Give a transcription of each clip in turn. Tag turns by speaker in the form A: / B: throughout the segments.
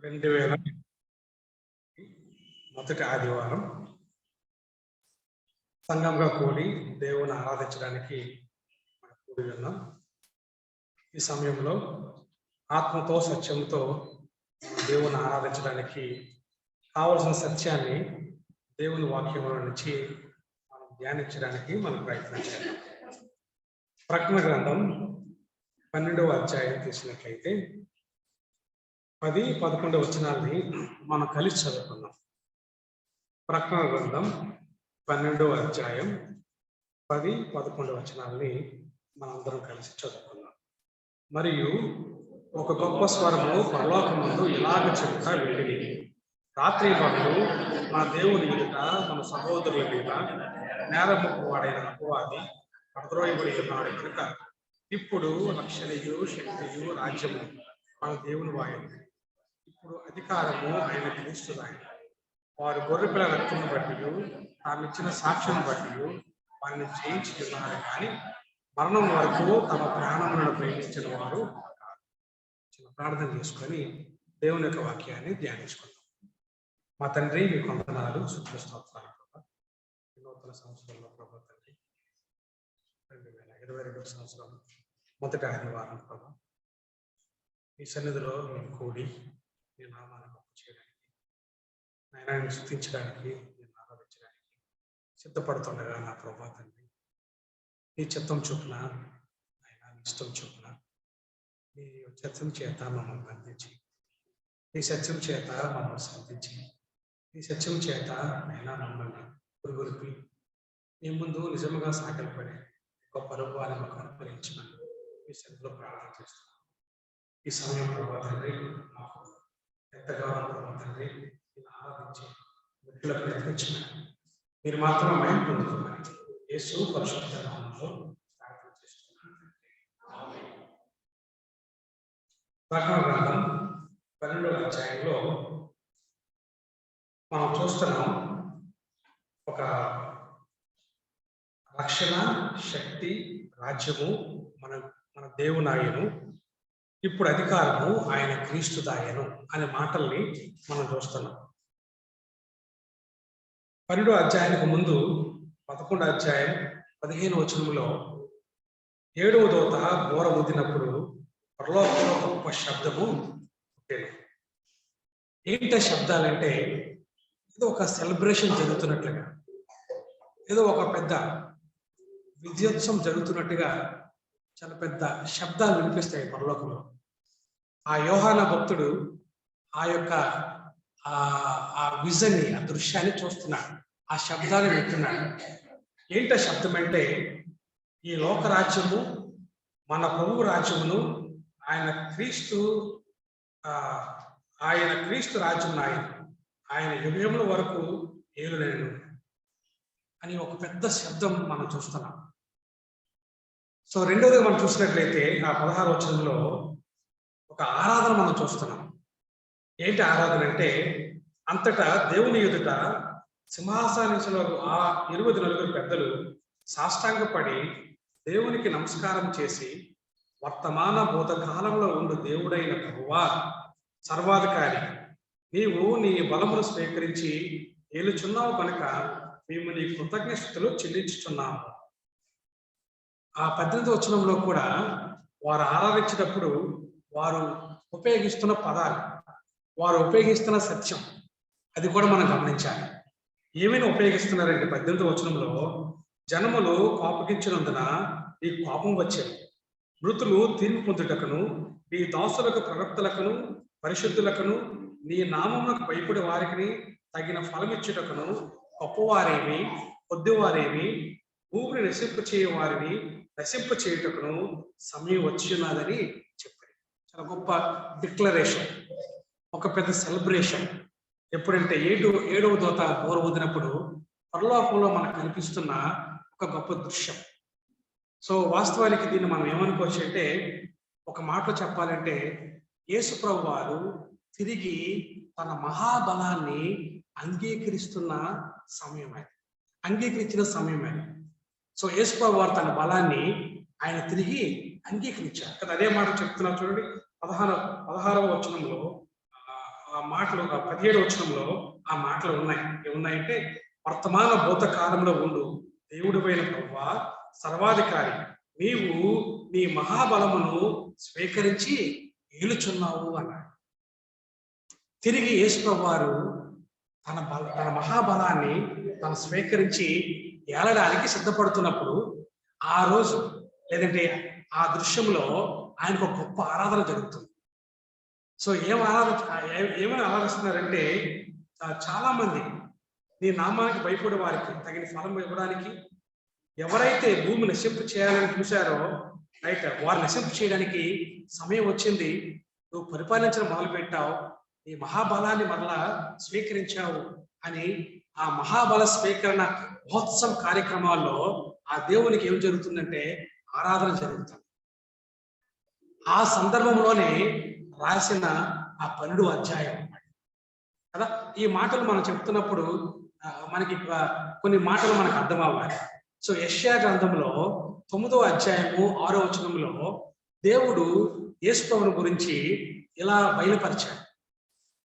A: 2000 మొదటి ఆదివారం సంఘంగా కూడి దేవుని ఆరాధించడానికి మనం కూడి ఉన్నాం. ఈ సమయంలో ఆత్మతో సత్యంతో దేవుని ఆరాధించడానికి కావలసిన సత్యాన్ని దేవుని వాక్యంలో నుంచి మనం ధ్యానించడానికి మనం ప్రయత్నం చేద్దాం. ప్రకటన గ్రంథం 12వ అధ్యాయం తీసినట్లయితే 10-11 వచనాల్ని మనం కలిసి చదువుకుందాం. ప్రకటన గ్రంథం 12వ అధ్యాయం 10-11 వచనాల్ని మనందరం కలిసి చదువుకుందాం. మరియు ఒక గొప్ప స్వరము పరలోకమందు ఇలాగ చెబుతా వెళ్ళింది, రాత్రి పగలు మన దేవుని ఎదుట మన సహోదరుల మీద నేరముకు వాడైన అపవాది పడద్రోయబడి ఉన్నాడు కనుక ఇప్పుడు రక్షణయు శక్తియు రాజ్యము మన దేవుని వాయన, ఇప్పుడు అధికారము ఆయన క్రీస్తుదాయన. వారు గొర్రెపిల్ల రక్తమును బట్టి తామిచ్చిన సాక్ష్యం బట్టి వారిని జయించి ఉన్నారు, కానీ మరణం వరకు తమ ప్రాణములను ప్రేమించిన వారు కాదు. చిన్న ప్రార్థన చేసుకొని దేవుని యొక్క వాక్యాన్ని ధ్యానించుకుందాం. మా తండ్రి, మీ వందనాలు, స్తుతులు ప్రభా. నూతన సంవత్సరంలో ప్రభా తండ్రి 2022 సంవత్సరం మొదటి ఆదివారం ప్రభా, ఈ సన్నిధిలో మేము కూడి మీ నామాన్ని గొప్ప చేయడానికి, నాయనాన్ని స్తుతించడానికి, నేను ఆరాధించడానికి సిద్ధపడుతుండగా నా ప్రభా తండ్రి, నీ చిత్తం చొప్పున ఆయన ఇష్టం చొప్పున నీ సత్యం చేత మమ్మల్ని బంధించి, నీ సత్యం చేత మమ్మల్ని సంధించి, నీ సత్యం చేత అయినా మమ్మల్ని పురుగులిపి నీ ముందు నిజంగా సాగలపడి గొప్ప రూపాన్ని మాకు అనుగ్రహించమని మీ సన్నిధిలో ప్రార్థన చేస్తున్నాను. ఈ సమయం ప్రభా తండ్రి మాకు ఎంతగానో ప్రభా తండ్రి నేను ఆరాధించి వీటిలో ప్రయత్నించమని, మీరు మాత్రం మయం పొందుకోమని యేసు పరిశుద్ధ నామములో ప్రార్థన చేస్తున్నాను. ప్రకటన గ్రంథం 12వ అధ్యాయంలో మనం చూస్తున్నాం, ఒక రక్షణ, శక్తి, రాజ్యము మన దేవునాయను, ఇప్పుడు అధికారము ఆయన క్రీస్తుదాయను అనే మాటల్ని మనం చూస్తున్నాం. 12వ అధ్యాయానికి ముందు 11వ అధ్యాయం 15వ వచనంలో 7వ దూత బోర ఊదినప్పుడు పరలోకంలో గొప్ప శబ్దము పుట్టేను. ఏంట శబ్దాలంటే ఏదో ఒక సెలబ్రేషన్ జరుగుతున్నట్లుగా, ఏదో ఒక పెద్ద విజయోత్సవం జరుగుతున్నట్టుగా చాలా పెద్ద శబ్దాలు వినిపిస్తాయి పరలోకంలో. ఆ యోహాన భక్తుడు ఆ యొక్క ఆ విజన్ని, ఆ దృశ్యాన్ని చూస్తున్నాడు, ఆ శబ్దాన్ని వింటున్నాడు. ఏంట శబ్దం అంటే, ఈ లోకరాజ్యము మన ప్రభువు రాజ్యమును ఆయన క్రీస్తు రాజ్యం ఆయన యుగముల వరకు ఏలునేను అని ఒక పెద్ద శబ్దం మనం చూస్తున్నాం. సో రెండోదిగా మనం చూసినట్లయితే ఆ 16వ వచనంలో ఒక ఆరాధన మనం చూస్తున్నాం. ఏంటి ఆరాధన అంటే, అంతటా దేవుని ఎదుట సింహాసనంలో ఆ 24 పెద్దలు సాష్టాంగపడి దేవునికి నమస్కారం చేసి, వర్తమాన భూతకాలంలో ఉండు దేవుడైన ప్రభువా, సర్వాధికారి, నీవు నీ బలమును స్వీకరించి ఏలుచున్నావు కనుక మేము నీ కృతజ్ఞతలు చెల్లించుచున్నాము. ఆ 18వ వచనంలో కూడా వారు ఆరాధించేటప్పుడు వారు ఉపయోగిస్తున్న పదాలు, వారు ఉపయోగిస్తున్న సత్యం, అది కూడా మనం గమనించాలి. ఏమైనా ఉపయోగిస్తున్నారంటే 18వ వచనంలో, జనములు కోపగించినందున నీ కోపం వచ్చేది, మృతులు తీర్పు పొందుటకును, నీ దాసులకు ప్రవక్తలకును పరిశుద్ధులకును నీ నామమునకు భయపడి వారికి తగిన ఫలమిచ్చుటకును గొప్పవారేమి కొద్దివారేమి భూమిని నశింపచేయ వారిని నశింపచేయుటకును సమయం వచ్చి ఉన్నదని చెప్పారు. చాలా గొప్ప డిక్లరేషన్, ఒక పెద్ద సెలబ్రేషన్. ఎప్పుడంటే 7వ దూత బోర ఊదినప్పుడు పరలోకంలో మనకు కనిపిస్తున్న ఒక గొప్ప దృశ్యం. సో వాస్తవానికి దీన్ని మనం ఏమనుకోవచ్చు అంటే, ఒక మాటలో చెప్పాలంటే యేసు ప్రభు వారు తిరిగి తన మహాబలాన్ని అంగీకరిస్తున్న సమయమే, అంగీకరించిన సమయమే. సో యేసు ప్రభు వారు తన బలాన్ని ఆయన తిరిగి అంగీకరించారు కదా. అదే మాట చెప్తున్నారు చూడండి, 16వ వచనంలో ఆ మాటలు 17వ వచనంలో ఆ మాటలు ఉన్నాయి. ఏమున్నాయంటే, వర్తమాన భూత కాలంలో ఉండు దేవుడివైన ప్రభువా సర్వాధికారి, నీవు నీ మహాబలమును స్వీకరించి ఏలుచున్నావు అన్నాడు. తిరిగి యేసు ప్రభువారు తన మహాబలాన్ని తను స్వీకరించి ఏలడానికి సిద్ధపడుతున్నప్పుడు ఆ రోజు లేదంటే ఆ దృశ్యంలో ఆయనకు ఒక గొప్ప ఆరాధన జరుగుతుంది. సో ఏమని ఆరాధిస్తున్నారంటే, చాలా మంది నీ నామానికి భయపడే వారికి తగిన ఫలం ఇవ్వడానికి, ఎవరైతే భూమి నశింపు చేయాలని చూశారో రైట్ వారు నశింపు చేయడానికి సమయం వచ్చింది, నువ్వు పరిపాలించడం మొదలు పెట్టావు, ఈ మహాబలాన్ని మరలా స్వీకరించావు అని ఆ మహాబల స్వీకరణ మహోత్సవం కార్యక్రమాల్లో ఆ దేవునికి ఏం జరుగుతుందంటే ఆరాధన జరుగుతుంది. ఆ సందర్భంలోనే రాసిన ఆ 12వ అధ్యాయం కదా. ఈ మాటలు మనం చెప్తున్నప్పుడు మనకి కొన్ని మాటలు మనకు అర్థం అవ్వాలి. సో యెషయా గ్రంథంలో 9వ అధ్యాయము 6వ వచనంలో దేవుడు యేసు ప్రభువుని గురించి ఇలా బయలుపరిచాడు.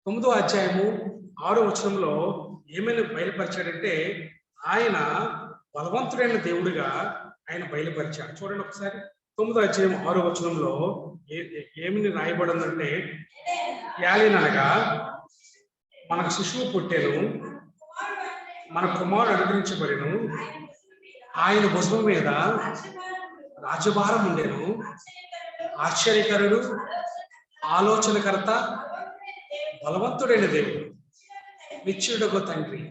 A: 9వ అధ్యాయము 6వ వచనంలో ఏమైనా బయలుపరిచాడంటే, ఆయన బలవంతుడైన దేవుడిగా ఆయన బయలుపరిచాడు. చూడండి ఒకసారి 9వ అధ్యాయం 6వ వచనంలో ఏమని రాయబడిందంటే, యాలిననగా మనకు శిశువు పుట్టెను, మన కుమారుడు అనుగ్రహించబడెను, ఆయన భుజం మీద రాజభారం ఉండెను, ఆశ్చర్యకరుడు, ఆలోచనకర్త, బలవంతుడైన దేవుడు, నిత్యుడగు తండ్రి,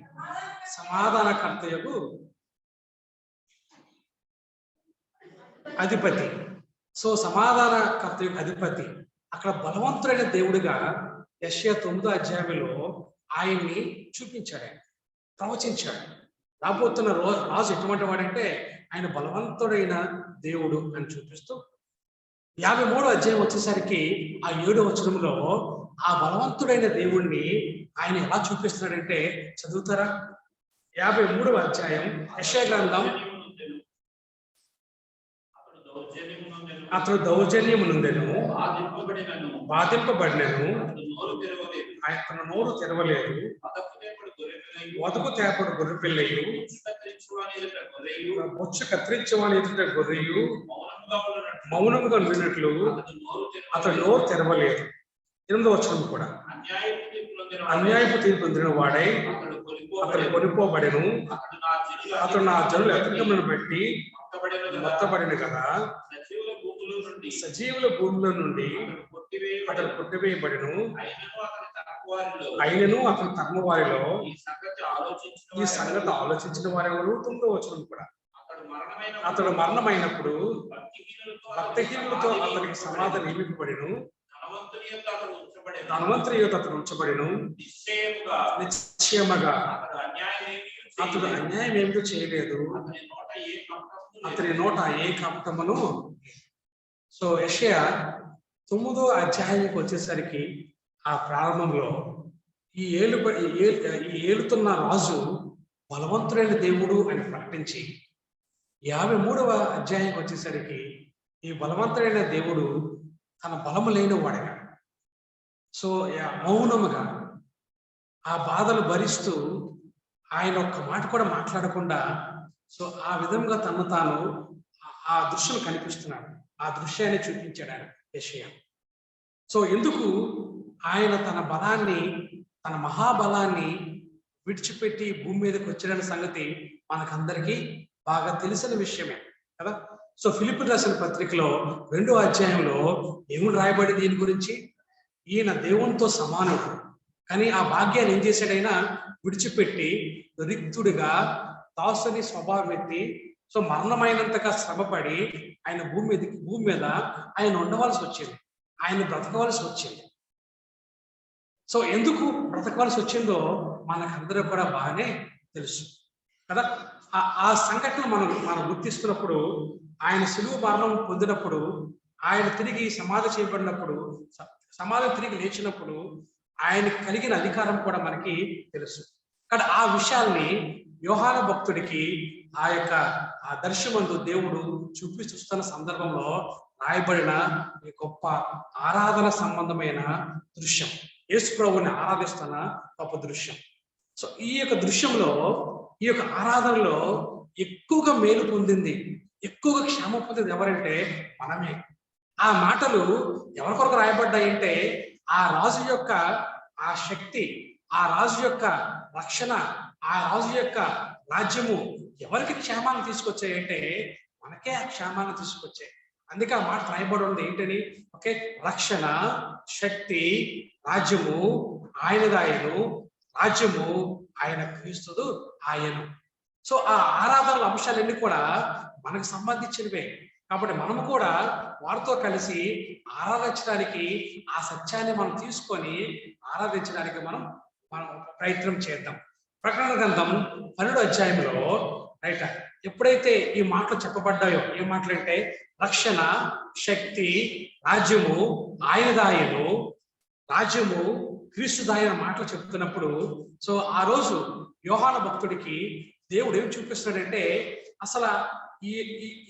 A: సమాధానకర్తయగు అధిపతి. సో సమాధానకర్త అధిపతి అక్కడ బలవంతుడైన దేవుడిగా యెషయా 9వ అధ్యాయంలో ఆయన్ని చూపించాడు, ఆయన ప్రవచించాడు. రాబోతున్న రాజు ఎటువంటి వాడంటే ఆయన బలవంతుడైన దేవుడు అని చూపిస్తూ 53వ అధ్యాయం వచ్చేసరికి ఆ 7వ వచనంలో ఆ బలవంతుడైన దేవుణ్ణి ఆయన ఎలా చూపిస్తున్నాడంటే, చదువుతారా? 53వ అధ్యాయం యెషయా గ్రంథం. అతడు దౌర్జన్యము నుండెను, బాధింపబడినను, ఆయన నోరు తెరవలేదు, వదకు తేపడు గొర్రె పిల్లయు, బొచ్చు కత్తిరించవాని ఎదుట గొర్రెయు మౌనముగా ఉండినట్లు అతడు నోరు తెరవలేదు. 8వ వచనం కూడా, అన్యాయపు తీర్పు పొందిన వాడై అతడు కొనిపోబడెను, అతడు నా జనుల అతిక్రమణను బట్టి మొత్తబడిన కదా, సజీవుల భూమిలో నుండి అతడు కొట్టివేయబడెను, అయినను అతని తరము వారిలో ఈ సంగతి ఆలోచించిన వారెవరు. 9వ వచనం కూడా, అతడు మరణమైనప్పుడు భక్తిహీనులతో అతనికి సమాధి నియమింపబడెను, ధనవంతుని యొద్ద అతడు ఉంచబడెను, నిశ్చయముగా అతడు అన్యాయం ఏమిటో చేయలేదు, అతని నోట ఏ కపటమును. సో యెషయా 9వ అధ్యాయానికి వచ్చేసరికి ఆ ప్రారంభంలో ఈ ఏలుతున్న రాజు బలవంతుడైన దేవుడు అని ప్రకటించి 53వ అధ్యాయానికి వచ్చేసరికి ఈ బలవంతుడైన దేవుడు తన బలము లేని వాడగా, సో మౌనముగా ఆ బాధలు భరిస్తూ ఆయన ఒక్క మాట కూడా మాట్లాడకుండా, సో ఆ విధంగా తను తాను ఆ దృశ్యం కనిపిస్తున్నాడు. ఆ దృశ్యాన్ని చూపించాడు ఆయన యెషయా. సో ఎందుకు ఆయన తన బలాన్ని, తన మహాబలాన్ని విడిచిపెట్టి భూమి మీదకి వచ్చిన సంగతి మనకందరికీ బాగా తెలిసిన విషయమే కదా. సో ఫిలిప్పీయులకు రాసిన పత్రికలో 2వ అధ్యాయంలో ఏముడు రాయబడి దీని గురించి, ఈయన దేవునితో సమానుడు, కానీ ఆ భాగ్యాన్ని ఏం చేశాడైనా విడిచిపెట్టి రిక్తుడిగా దాసుని స్వభావం ఎత్తి, సో మరణమైనంతగా శ్రమపడి ఆయన భూమి మీద ఆయన ఉండవలసి వచ్చింది, ఆయన బ్రతకవలసి వచ్చింది. సో ఎందుకు బ్రతకవలసి వచ్చిందో మనకందరూ కూడా బాగానే తెలుసు కదా. ఆ సంఘటన మనం గుర్తిస్తున్నప్పుడు, ఆయన సిలువ మరణం పొందినప్పుడు, ఆయన తిరిగి సమాధి చేయబడినప్పుడు, సమాధి తిరిగి లేచినప్పుడు ఆయనకి కలిగిన అధికారం కూడా మనకి తెలుసు. కానీ ఆ విషయాల్ని యోహాను భక్తుడికి ఆ దర్శనమందు దేవుడు చూపిస్తున్న సందర్భంలో రాయబడిన ఈ గొప్ప ఆరాధన సంబంధమైన దృశ్యం. యేసు ప్రభువుని ఆరాధిస్తున్న గొప్ప దృశ్యం. సో ఈ యొక్క దృశ్యంలో, ఈ యొక్క ఆరాధనలో ఎక్కువగా మేలు పొందింది, ఎక్కువగా క్షేమం పొందింది ఎవరంటే మనమే. ఆ మాటలు ఎవరి కొరకు రాయబడ్డాయంటే ఆ రాజు యొక్క ఆ శక్తి, ఆ రాజు యొక్క రక్షణ, ఆ రాజు యొక్క రాజ్యము ఎవరికి క్షేమాన్ని తీసుకొచ్చాయంటే మనకే ఆ క్షేమాన్ని తీసుకొచ్చాయి. అందుకే ఆ మాట రాయబడి ఉంది ఏంటని, ఓకే, రక్షణ, శక్తి, రాజ్యము ఆయనదాయను, రాజ్యము ఆయన క్రీస్తుడు ఆయను. సో ఆ ఆరాధనల అంశాలన్నీ కూడా మనకు సంబంధించినవే. కాబట్టి మనము కూడా వారితో కలిసి ఆరాధించడానికి, ఆ సత్యాన్ని మనం తీసుకొని ఆరాధించడానికి మనం ప్రయత్నం చేద్దాం. ప్రకటన గ్రంథం 12వ అధ్యాయంలో రైట్ ఎప్పుడైతే ఈ మాటలు చెప్పబడ్డాయో, ఏ మాటలు అంటే రక్షణ, శక్తి, రాజ్యము ఆయనదాయను, రాజ్యము క్రీస్తుదాయన మాటలు చెప్తున్నప్పుడు, సో ఆ రోజు యోహాన భక్తుడికి దేవుడు ఏం చూపిస్తున్నాడంటే అసలు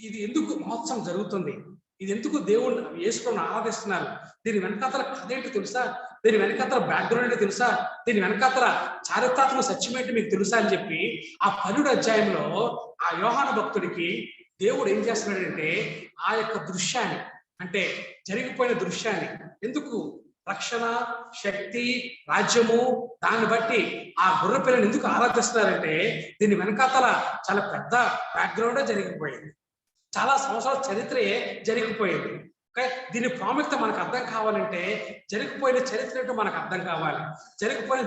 A: ఇది ఎందుకు మహోత్సవం జరుగుతుంది, ఇది ఎందుకు దేవుడు యేసుని ఆరాధిస్తున్నారు, దీని వెనకాతల కథ ఏంటి తెలుసా, దీని వెనకాతల బ్యాక్గ్రౌండ్ ఏంటి తెలుసా, దీని వెనకాతల చారిత్రాత్మక సత్యం ఏంటి మీకు తెలుసా అని చెప్పి ఆ 12వ అధ్యాయంలో ఆ యోహాన భక్తుడికి దేవుడు ఏం చేస్తున్నాడంటే ఆ యొక్క దృశ్యాన్ని, అంటే జరిగిపోయిన దృశ్యాన్ని, ఎందుకు రక్షణ, శక్తి, రాజ్యము, దాన్ని బట్టి ఆ గుర్ర పిల్లని ఎందుకు ఆరాధిస్తున్నారంటే దీని వెనకాతల చాలా పెద్ద బ్యాక్గ్రౌండే జరిగిపోయింది, చాలా సంవత్సరాల చరిత్రయే జరిగిపోయింది. ఓకే, దీని ప్రాముఖ్యత మనకు అర్థం కావాలంటే జరిగిపోయిన చరిత్ర ఏంటో మనకు అర్థం కావాలి. జరిగిపోయిన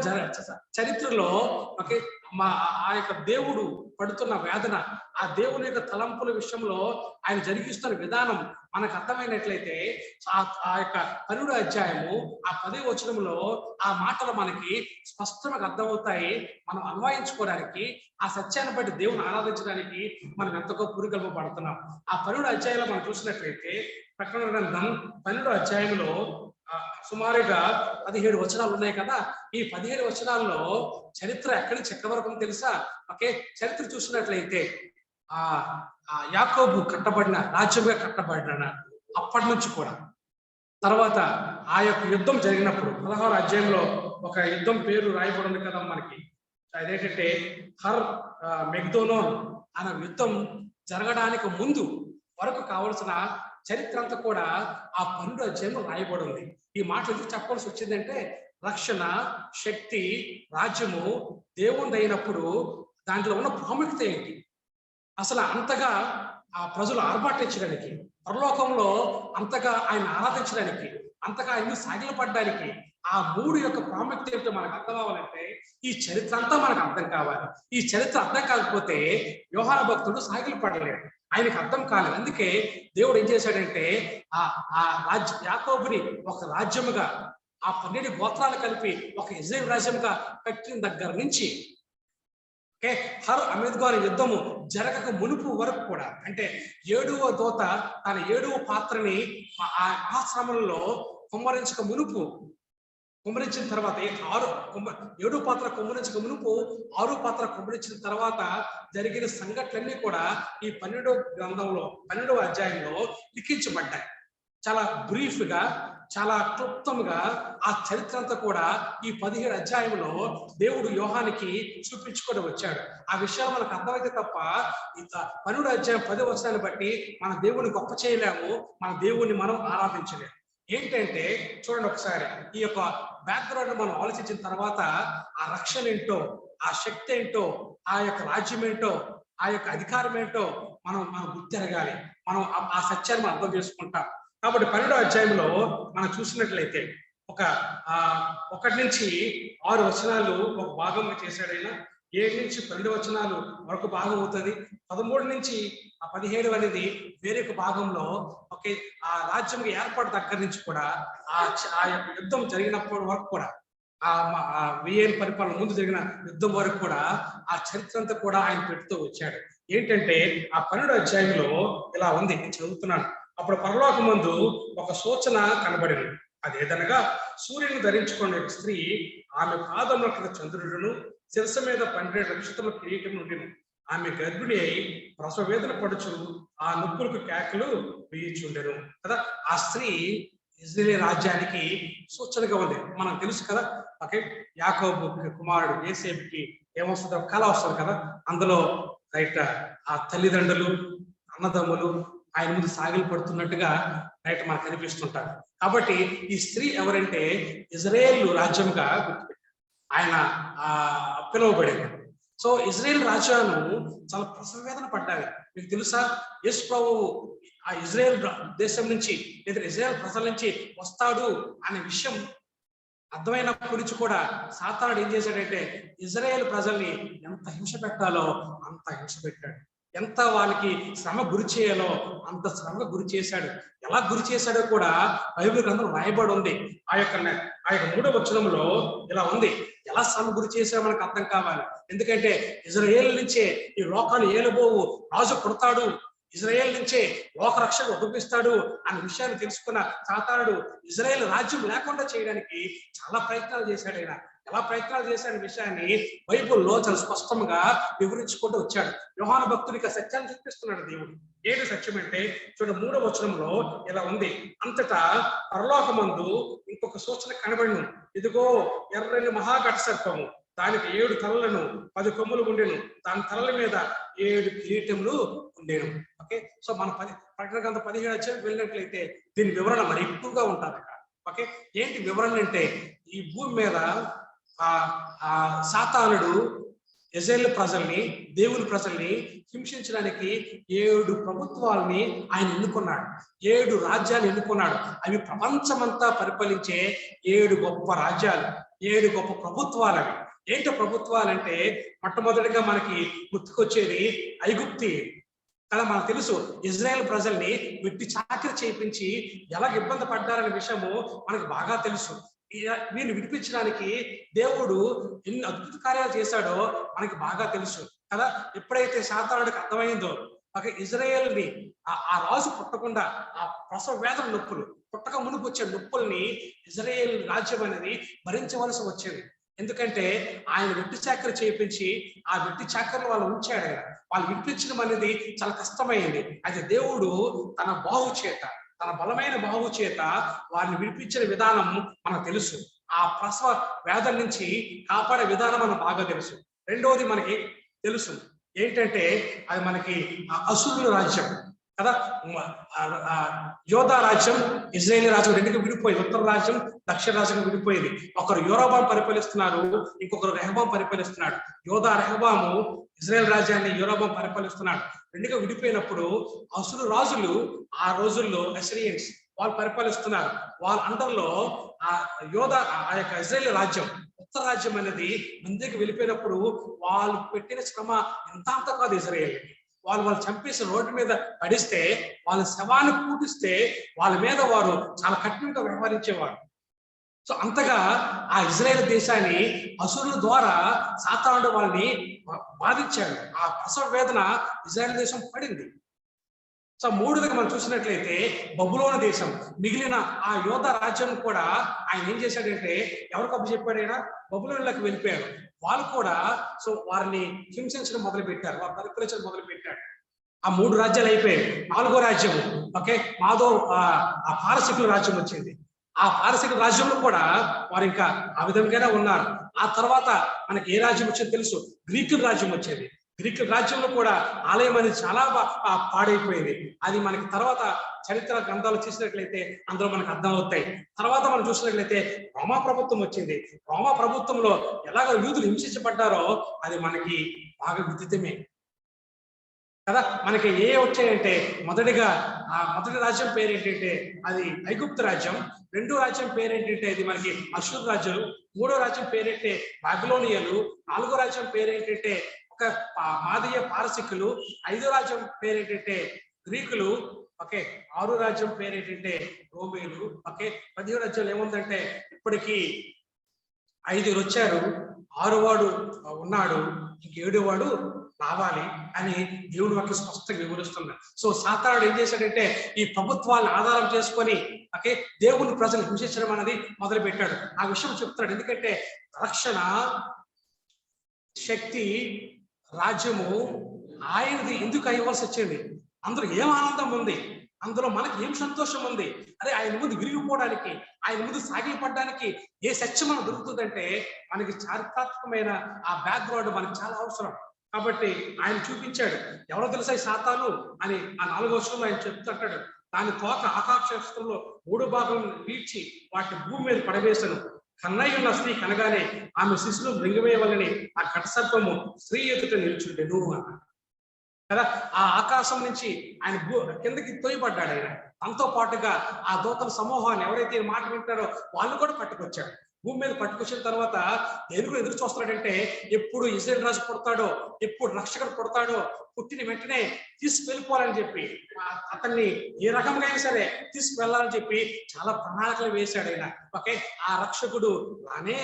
A: చరిత్రలో ఓకే ఆ యొక్క దేవుడు పడుతున్న వేదన, ఆ దేవుని యొక్క తలంపుల విషయంలో ఆయన జరిగిస్తున్న విధానం మనకు అర్థమైనట్లయితే ఆ యొక్క 12వ అధ్యాయము ఆ 10వ వచనంలో ఆ మాటలు మనకి స్పష్టంగా అర్థమవుతాయి. మనం అన్వయించుకోవడానికి, ఆ సత్యాన్ని బట్టి దేవుని ఆరాధించడానికి మనం ఎంతగా పురికల్పబడుతున్నాం. ఆ 12వ అధ్యాయంలో మనం చూసినట్లయితే ప్రకటన గ్రంథం 12వ అధ్యాయంలో సుమారుగా 17 వచనాలు ఉన్నాయి కదా. ఈ 17 వచనాల్లో చరిత్ర ఎక్కడి నుంచి ఎక్కడి వరకు తెలుసా? ఓకే, చరిత్ర చూసినట్లయితే యాకోబు కట్టబడిన రాజ్యంగా కట్టబడిన అప్పటి నుంచి కూడా, తర్వాత ఆ యొక్క యుద్ధం జరిగినప్పుడు 16వ అధ్యాయంలో ఒక యుద్ధం పేరు రాయబడి ఉంది కదా మనకి, అదేంటంటే హర్ మెగ్దోనోన్ అనే యుద్ధం జరగడానికి ముందు వరకు కావలసిన చరిత్ర అంతా కూడా ఆ 12వ అధ్యాయంలో రాయబడి ఉంది. ఈ మాట ఎందుకు చెప్పాల్సి వచ్చిందంటే రక్షణ, శక్తి, రాజ్యము దేవుని అయినప్పుడు దాంట్లో ఉన్న ప్రాముఖ్యత ఏంటి, అసలు అంతగా ఆ ప్రజలు ఆర్భాటించడానికి, పరలోకంలో అంతగా ఆయన ఆరాధించడానికి, అంతగా ఆయన సాగిలపడడానికి ఆ 3 యొక్క ప్రాముఖ్యత ఏమిటో మనకు అర్థం కావాలంటే ఈ చరిత్ర అంతా మనకు అర్థం కావాలి. ఈ చరిత్ర అర్థం కాకపోతే యోహాన భక్తుడు సాగిలపడలేడు, ఆయనకు అర్థం కాలేదు. అందుకే దేవుడు ఏం చేశాడంటే ఆ యాకోబుని ఒక రాజ్యముగా, ఆ 12 గోత్రాలు కలిపి ఒక ఇజ్రాయేల్ రాజ్యంగా కట్టిన దగ్గర నుంచి ఓకే హర్ అమెద్గాని యుద్ధము జరగక మునుపు వరకు కూడా, అంటే 7వ దూత తన 7వ పాత్రని ఆ ఆశ్రమంలో కుమ్మరించక మునుపు, కుమ్మరించిన తర్వాత 7వ పాత్ర కుమ్మరించక మునుపు 6వ పాత్ర కుమ్మరించిన తర్వాత జరిగిన సంఘటనలన్నీ కూడా ఈ 12వ గ్రంథంలో 12వ అధ్యాయంలో లిఖించబడ్డాయి. చాలా బ్రీఫ్ గా, చాలా క్లుప్తంగా ఆ చరిత్ర అంతా కూడా ఈ 17 అధ్యాయంలో దేవుడు యోహానికి చూపించుకొని వచ్చాడు. ఆ విషయాలు మనకు అర్థమైతే తప్ప 12వ అధ్యాయం 10వ వచనాన్ని బట్టి మన దేవుని గొప్ప చేయలేము, మన దేవుణ్ణి మనం ఆరాధించలేము. ఏంటంటే చూడండి ఒకసారి ఈ యొక్క బ్యాక్గ్రౌండ్ మనం ఆలోచించిన తర్వాత ఆ రక్షణ ఏంటో, ఆ శక్తి ఏంటో, ఆ యొక్క రాజ్యం ఏంటో, ఆ యొక్క అధికారం ఏంటో మనం గుర్తెరగాలి. మనం ఆ సత్యాన్ని మనం అర్థం చేసుకుంటాం. కాబట్టి 12వ అధ్యాయంలో మనం చూసినట్లయితే 1 నుంచి 6 వచనాలు ఒక భాగంగా చేశాడు ఆయన. 7 నుంచి 12 వచనాలు మరొక భాగం అవుతుంది. 13 నుంచి 17 అనేది వేరొక భాగంలో ఓకే ఆ రాజ్యం ఏర్పాటు దగ్గర నుంచి కూడా ఆ యొక్క యుద్ధం జరిగినప్పటి వరకు కూడా, ఆ VN పరిపాలన ముందు జరిగిన యుద్ధం వరకు కూడా ఆ చరిత్ర అంతా కూడా ఆయన పెడుతూ వచ్చాడు. ఏంటంటే ఆ 12వ అధ్యాయంలో ఇలా ఉంది, చదువుతున్నాను. అప్పుడు పరలోకమందు ఒక సూచన కనబడింది. అదేదనగా సూర్యుని ధరించుకునే స్త్రీ, ఆమె పాదముల కింద చంద్రుడును, శిరస్సు మీద 12 నక్షత్రముల కిరీటం నుండి ఆమె గర్భిణి అయి ప్రసవ వేదన పడుచు ఆ నొప్పులకు కేకలు వేయుచుండెను కదా. ఆ స్త్రీ ఇజ్రాయేల్ రాజ్యానికి సూచనగా ఉంది. మనకు తెలుసు కదా. ఓకే, యాకోబు కుమారుడు యోసేపుకి ఏమొస్తుందో కళ వస్తుంది కదా. అందులో రైట్ ఆ తల్లిదండ్రులు అన్నదమ్ములు ఆయన ముందు సాగిలు పడుతున్నట్టుగా రైట్ మనకు కనిపిస్తుంటారు. కాబట్టి ఈ స్త్రీ ఎవరంటే ఇజ్రాయేల్ రాజ్యంగా ఆయన పిలువబడింది. సో ఇజ్రాయేల్ రాజ్యాలు చాలా ప్రసవేదన పడ్డాయి. మీకు తెలుసా, యేసు ప్రభు ఆ ఇజ్రాయేల్ దేశం నుంచి లేదా ఇజ్రాయేల్ ప్రజల నుంచి వస్తాడు అనే విషయం అర్థమైనప్పటి నుంచి కూడా సాతానుడు ఏం చేశాడంటే ఇజ్రాయేల్ ప్రజల్ని ఎంత హింస పెట్టాలో అంత హింస పెట్టాడు. ఎంత వాళ్ళకి శ్రమ గురి చేయాలో అంత శ్రమ గురి చేశాడు. ఎలా గురి చేశాడో కూడా బైబిల్ గ్రంథం రాయబడి ఉంది. ఆ యొక్క 3వ వచనంలో ఇలా ఉంది. ఎలా శ్రమ గురి చేశాడో మనకు అర్థం కావాలి. ఎందుకంటే ఇజ్రాయేల్ నుంచే ఈ లోకాన్ని ఏలబోవు రాజు పుడతాడు, ఇజ్రాయేల్ నుంచే లోక రక్షణ ఉద్భవిస్తాడు అనే విషయాన్ని తెలుసుకున్న సాతానుడు ఇజ్రాయేల్ రాజ్యం లేకుండా చేయడానికి చాలా ప్రయత్నాలు చేశాడు. ఆయన ఎలా ప్రయత్నాలు చేశాడనే విషయాన్ని బైబిల్లో చాలా స్పష్టంగా వివరించుకుంటూ వచ్చాడు. యోహాను భక్తుడికి సత్యాన్ని చూపిస్తున్నాడు దేవుడు. ఏంటి సత్యం అంటే చూడండి, 3వ వచనంలో ఇలా ఉంది. అంతటా పరలోకమందు ఇంకొక సూచన కనబడిను. ఇదిగో ఎర్రని మహాఘట సర్పము, దానికి 7 తలలను 10 కొమ్ములు ఉండేను, దాని తలల మీద 7 కిరీటములు ఉండేను. ఓకే, సో మన ప్రకటన గ్రంథం 17 అధ్యాయం వెళ్ళినట్లయితే దీని వివరణ మరి ఎక్కువగా ఉంటుంది అక్కడ. ఓకే, ఏంటి వివరణ అంటే ఈ భూమి మీద ఆ సాతానుడు ఇజ్రాయేల్ ప్రజల్ని, దేవుని ప్రజల్ని హింసించడానికి 7 ప్రభుత్వాలని ఆయన ఎన్నుకున్నాడు. 7 రాజ్యాలు ఎన్నుకున్నాడు. అవి ప్రపంచమంతా పరిపాలించే 7 గొప్ప రాజ్యాలు, 7 గొప్ప ప్రభుత్వాలు. అవి ఏంటో ప్రభుత్వాలంటే మొట్టమొదటిగా మనకి గుర్తుకొచ్చేది ఐగుప్తి కదా. మనకు తెలుసు ఇజ్రాయేల్ ప్రజల్ని వెట్టి చాకరీ చేయించి ఎలా ఇబ్బంది పడ్డారనే విషయము మనకు బాగా తెలుసు. వీళ్ళు విడిపించడానికి దేవుడు ఎన్ని అద్భుత కార్యాలు చేశాడో మనకి బాగా తెలుసు కదా. ఎప్పుడైతే సాతానుడికి అర్థమైందో ఇజ్రాయేల్ ని ఆ రాజు పుట్టకుండా ఆ ప్రసవ వేదన నొప్పులు పుట్టక మునుపు వచ్చే నొప్పుల్ని ఇజ్రాయేల్ రాజ్యం అనేది భరించవలసి వచ్చేది. ఎందుకంటే ఆయన వెట్టి చాకరీ చేయించి ఆ వెట్టి చాకరీలు వాళ్ళు ఉంచాడు. ఆయన వాళ్ళు విడిపించడం అనేది చాలా కష్టమైంది. అయితే దేవుడు తన బాహు చేత, తన బలమైన బాహు చేత వారిని విడిపించిన విధానం మనకు తెలుసు. ఆ ప్రసవ వేదన నుంచి కాపాడే విధానం మనకు బాగా తెలుసు. రెండవది మనకి తెలుసు ఏంటంటే అది మనకి అసురుల రాజ్యం కదా. యోధా రాజ్యం, ఇజ్రాయేల్ రాజ్యం రెండుగా విడిపోయింది. ఉత్తర రాజ్యం, దక్షిణ రాజ్యం విడిపోయింది. ఒకరు యోరోబాం పరిపాలిస్తున్నారు, ఇంకొకరు రెహబాం పరిపాలిస్తున్నాడు. యోధా రెహబాము ఇజ్రాయేల్ రాజ్యాన్ని యోరోబాం పరిపాలిస్తున్నాడు. రెండుగా విడిపోయినప్పుడు అసురు రాజులు ఆ రోజుల్లో అసిరియన్స్ వాళ్ళు పరిపాలిస్తున్నారు. వాళ్ళ అండర్లో ఆ యోధా ఆ యొక్క ఇజ్రాయేల్ రాజ్యం, ఉత్తర రాజ్యం అనేది ముందుకు వెళ్ళిపోయినప్పుడు వాళ్ళు పెట్టిన శ్రమ ఎంత అంత కాదు. ఇజ్రాయేల్ వాళ్ళు చంపేసి రోడ్డు మీద పడిస్తే, వాళ్ళ శవాన్ని పూటిస్తే వాళ్ళ మీద వారు చాలా కఠినంగా వ్యవహరించేవారు. సో అంతగా ఆ ఇజ్రాయేల్ దేశాన్ని అసురుల ద్వారా సాతానుడు వాళ్ళని బాధించాడు. ఆ ప్రసవ వేదన ఇజ్రాయేల్ దేశం పడింది. సో మూడోదిగా మనం చూసినట్లయితే బబులోను దేశం, మిగిలిన ఆ యోధ రాజ్యం కూడా ఆయన ఏం చేశాడంటే ఎవరికి అప్పు చెప్పాడైనా బబులోనులకు వెళ్ళిపోయారు. వాళ్ళు కూడా సో వారిని హింసించడం మొదలు పెట్టారు, వారు పరిపాలించడం మొదలు పెట్టారు. ఆ 3 రాజ్యాలు అయిపోయాయి. 4వ రాజ్యము ఓకే మాధవ్ ఆ పారసికుల రాజ్యం వచ్చింది. ఆ పారసికుల రాజ్యంలో కూడా వారు ఇంకా ఆ విధంగానే ఉన్నారు. ఆ తర్వాత మనకి ఏ రాజ్యం వచ్చిందో తెలుసు, గ్రీకుల రాజ్యం వచ్చేది. గ్రీకుల రాజ్యంలో కూడా ఆలయం అనేది చాలా పాడైపోయింది. అది మనకి తర్వాత చరిత్ర గ్రంథాలు చూసినట్లయితే అందులో మనకు అర్థం అవుతాయి. తర్వాత మనం చూసినట్లయితే రోమా ప్రభుత్వం వచ్చింది. రోమా ప్రభుత్వంలో ఎలాగ యూదులు హింసించబడ్డారో అది మనకి బాగా విదితమే కదా. మనకి ఏ వచ్చాయంటే మొదటిగా ఆ మొదటి రాజ్యం పేరు ఏంటంటే అది ఐగుప్తు రాజ్యం. 2వ రాజ్యం పేరేంటంటే అది మనకి అషూర్ రాజ్యం. 3వ రాజ్యం పేరేంటే బాబిలోనియలు. 4వ రాజ్యం పేరేంటంటే ఒక మాదీయ పారసికులు. 5వ రాజ్యం పేరేంటంటే గ్రీకులు. ఓకే 6వ రాజ్యం పేరేంటంటే రోమేలు. ఓకే 10వ రాజ్యంలో ఏముందంటే ఇప్పటికీ 5 వచ్చారు, 6వాడు ఉన్నాడు, ఇంక 7వాడు రావాలి అని దేవుడు వాక్యం స్పష్టంగా వివరిస్తున్నాడు. సో సాతానుడు ఏం చేశాడంటే ఈ ప్రభుత్వాలను ఆధారం చేసుకొని ఓకే దేవుని ప్రజలు హింసించడం అనేది మొదలు పెట్టాడు. ఆ విషయం చెప్తున్నాడు. ఎందుకంటే రక్షణ, శక్తి, రాజ్యము ఆయనది ఎందుకు అయ్యవలసి వచ్చింది? అందరూ ఏం ఆనందం ఉంది, అందులో మనకి ఏం సంతోషం ఉంది? అరే ఆయన ముందు విరిగిపోవడానికి, ఆయన ముందు సాగిలపడడానికి ఏ సత్యం మనకు దొరుకుతుందంటే మనకి చారిత్రాత్మకమైన ఆ బ్యాక్గ్రౌండ్ మనకి చాలా అవసరం. కాబట్టి ఆయన చూపించాడు. ఎవరో తెలుసా ఈ సాతాను అని ఆ 4వ వచనంలో ఆయన చెప్తుంటాడు. దాని తోక ఆకాశంలో 3 భాగం పీల్చి వాటి భూమి మీద పడవేసను. కన్నయ్య ఉన్న స్త్రీ కనగానే ఆమె శిశులు మృంగివేయవలని ఆ ఘటసర్పము స్త్రీ ఎదుట నిల్చుండెను అన్నాడు కదా. ఆ ఆకాశం నుంచి ఆయన కిందకి తోయబడ్డాడు. ఆయన తనతో పాటుగా ఆ దూతల సమూహాన్ని ఎవరైతే మాట వింటారో వాళ్ళు కూడా పట్టుకొచ్చాడు. భూమి మీద పట్టుకొచ్చిన తర్వాత దేనికి ఎదురు చూస్తున్నాడంటే ఎప్పుడు ఇజ్రాయేల్ రాజు పుడతాడో, ఎప్పుడు రక్షకుడు పుడతాడో, పుట్టిన వెంటనే తీసుకువెళ్ళిపోవాలని చెప్పి అతన్ని ఏ రకంగా అయినా సరే తీసుకువెళ్ళాలని చెప్పి చాలా ప్రణాళికలు వేశాడు ఆయన. ఓకే, ఆ రక్షకుడు రానే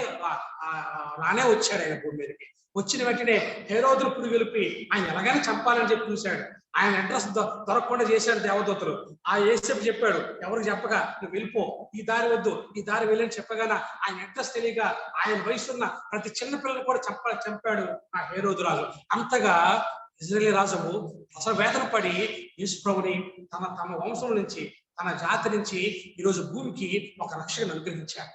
A: వచ్చాడు ఆయన భూమి మీదకి. వచ్చిన వెంటనే హేరోదును పురిగొల్పి ఆయన ఎలాగైనా చంపాలని చెప్పి చూశాడు. ఆయన అడ్రస్ దొరకకుండా చేశాడు దేవదూతలు. ఆ యేసేపు చెప్పాడు, ఎవరికి చెప్పగా నువ్వు వెళ్ళిపో, ఈ దారి వద్దు, ఈ దారి వెళ్ళని చెప్పగానే ఆయన అడ్రస్ తెలియక ఆయన వయసున్న ప్రతి చిన్న పిల్లలు కూడా చంపాడు ఆ హేరోదు రాజు. అంతగా ఇజ్రాయేల్ రాజు అసలు వేదన పడి యేసుప్రభుని తమ వంశం నుంచి, తన జాతి నుంచి ఈరోజు భూమికి ఒక రక్షకుని అనుగ్రహించాడు.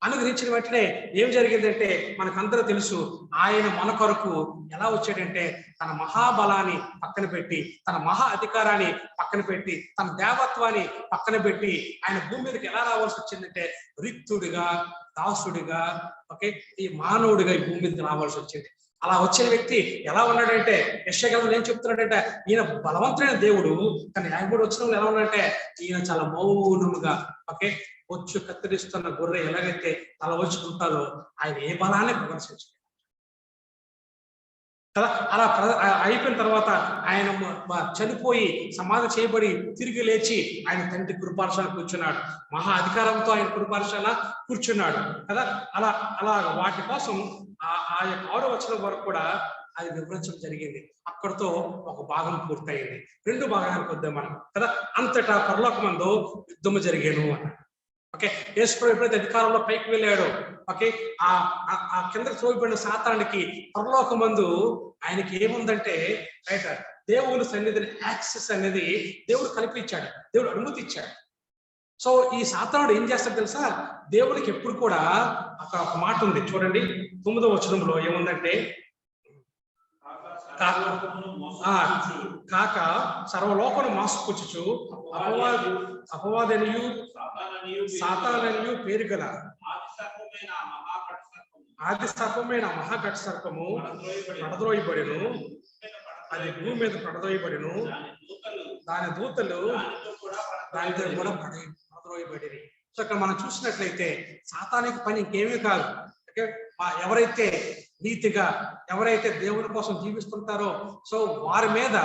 A: అనుగ్రహించిన వెంటనే ఏం జరిగిందంటే మనకందరూ తెలుసు. ఆయన మన కొరకు ఎలా వచ్చాడంటే తన మహాబలాన్ని పక్కన పెట్టి, తన మహా అధికారాన్ని పక్కన పెట్టి, తన దేవత్వాన్ని పక్కన పెట్టి ఆయన భూమి మీదకి ఎలా రావాల్సి వచ్చిందంటే రిక్తుడిగా, దాసుడిగా, ఓకే, ఈ మానవుడిగా ఈ భూమి మీదకి రావాల్సి వచ్చింది. అలా వచ్చిన వ్యక్తి ఎలా ఉన్నాడంటే యెషయా గ్రంథంలో ఏం చెప్తున్నాడంటే ఈయన బలవంతుడైన దేవుడు, కానీ 53 వచనంలో ఎలా ఉన్నాడంటే ఈయన చాలా మౌనముగా, ఓకే, వచ్చు కత్తిరిస్తున్న గొర్రె ఎలాగైతే తల వచ్చుకుంటారో ఆయన ఏ బలాన్ని ప్రదర్శించాడు కదా. అలా అయిపోయిన తర్వాత ఆయన చనిపోయి సమాధి చేయబడి తిరిగి లేచి ఆయన తండ్రి కృపార్శన కూర్చున్నాడు. మహా అధికారంతో ఆయన కృపార్శన కూర్చున్నాడు కదా. అలా అలా వాటి కోసం ఆ యొక్క 6వ వచనం వరకు కూడా అది వివరించడం జరిగింది. అక్కడితో ఒక భాగం పూర్తయింది. 2 భాగానికి వద్దాం మనం కదా. అంతటా పరలోకమందు యుద్ధము జరిగాను అన్నాడు. ఓకే, యేసుప్రభు ఎప్పుడైతే అధికారంలో పైకి వెళ్ళాడో, ఓకే, ఆ కింద త్రోయబడిన సాతానికి పరలోకమందు ఆయనకి ఏముందంటే రైట్ దేవుని సన్నిధిని యాక్సెస్ అనేది దేవుడు కల్పించాడు, దేవుడు అనుమతి ఇచ్చాడు. సో ఈ సాతానుడు ఏం చేస్తాడు తెలుసా? దేవుడికి ఎప్పుడు కూడా అక్కడ ఒక మాట ఉంది చూడండి. 9వ వచనంలో ఏముందంటే కాక సర్వలోకను మోసపుచ్చుచు అపవాదనియు సాతాననియు పేరు గల ఆది సర్పమైన మహాఘట సర్పము పడద్రోయబడెను. అది భూమి మీద పడద్రోయబడెను. దాని దూతలు దానితో కూడా పడద్రోయబడి. సో ఇక్కడ మనం చూసినట్లయితే సాతానికి పని ఇంకేమీ కాదు. ఎవరైతే నీతిగా, ఎవరైతే దేవుని కోసం జీవిస్తుంటారో సో వారి మీద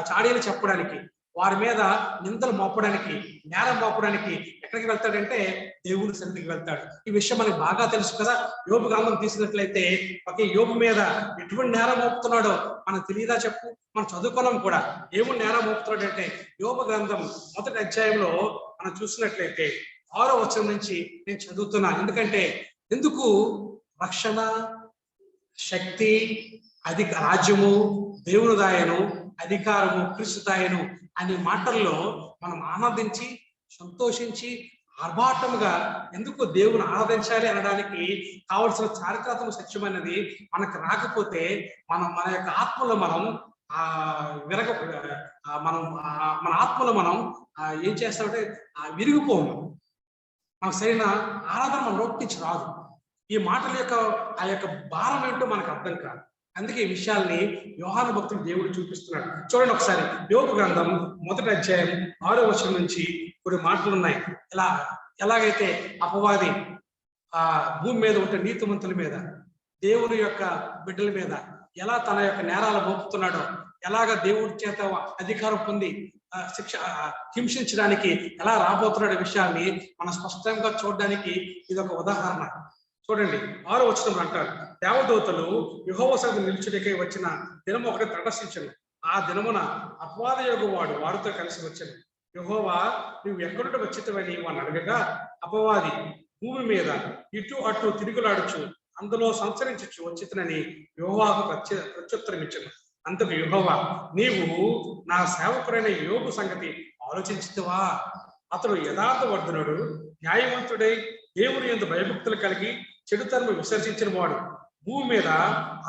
A: చాడీలు చెప్పడానికి, వారి మీద నిందలు మోపడానికి, నేరం మోపడానికి ఎక్కడికి వెళ్తాడంటే దేవుని సన్నిధికి వెళ్తాడు. ఈ విషయం మనకి బాగా తెలుసు కదా. యోబు గ్రంథం తీసినట్లయితే ఒకే యోబు మీద ఎటువంటి నేరం మోపుతున్నాడో మనకు తెలియదా చెప్పు? మనం చదువుకున్నాం కూడా. ఏమో నేరం మోపుతున్నాడు అంటే యోబు గ్రంథం 1వ అధ్యాయంలో మనం చూసినట్లయితే 6వ వచనం నుంచి నేను చదువుతున్నా. ఎందుకు రక్షణ, శక్తి, రాజ్యము దేవునిదాయను, అధికారము క్రీస్తుదాయను అనే మాటల్లో మనం ఆనందించి, సంతోషించి, ఆర్భాటముగా ఎందుకు దేవుని ఆరాధించాలి అనడానికి కావలసిన చారిత్రాత్మక సత్యం అనేది మనకు రాకపోతే మన యొక్క ఆత్మలో మనం మన ఆత్మలో మనం ఏం చేస్తామంటే విరిగిపోము. మనకు సరైన ఆరాధన మన నోటి నుంచి రాదు. ఈ మాటల యొక్క ఆ యొక్క భారం ఏంటో మనకు అర్థం కాదు. అందుకే ఈ విషయాల్ని యోహాను భక్తుడు దేవుడు చూపిస్తున్నాడు. చూడండి ఒకసారి యోబు గ్రంథం 1వ అధ్యాయం 6వ వచనం నుంచి కొన్ని మాటలు ఉన్నాయి. ఎలాగైతే అపవాది భూమి మీద ఉంటే నీతిమంతుల మీద, దేవుని యొక్క బిడ్డల మీద ఎలా తన యొక్క నేరాలు మోపుతున్నాడో, ఎలాగ దేవుడి చేత అధికారం పొంది హింసించడానికి ఎలా రాబోతున్నాడు విషయాన్ని మనం స్పష్టంగా చూడడానికి ఇది ఒక ఉదాహరణ. చూడండి 6వ వచనం అంటారు, దేవదూతలు యెహోవా సన్నిధిని నిలుచుటకై వచ్చిన దినము ఒకటి ప్రదర్శించను. ఆ దినమున అపవాద యోగు వారితో కలిసి వచ్చాను. యెహోవా నువ్వు ఎక్కడుండి వచ్చితవని వాడిని అడగగా, అపవాది భూమి మీద ఇటు అటు తిరుగులాడుచు అందులో సంచరించచ్చు వచ్చితనని యెహోవాకు ప్రత్యుత్తరం ఇచ్చాను. అందుకు యెహోవా, నీవు నా సేవకుడైన యోబు సంగతి ఆలోచించుతావా? అతడు యథార్థవర్ధనుడు, న్యాయవంతుడై దేవుని యందు భయభక్తులు కలిగి చెడుతనము విసర్జించిన వాడు, భూమి మీద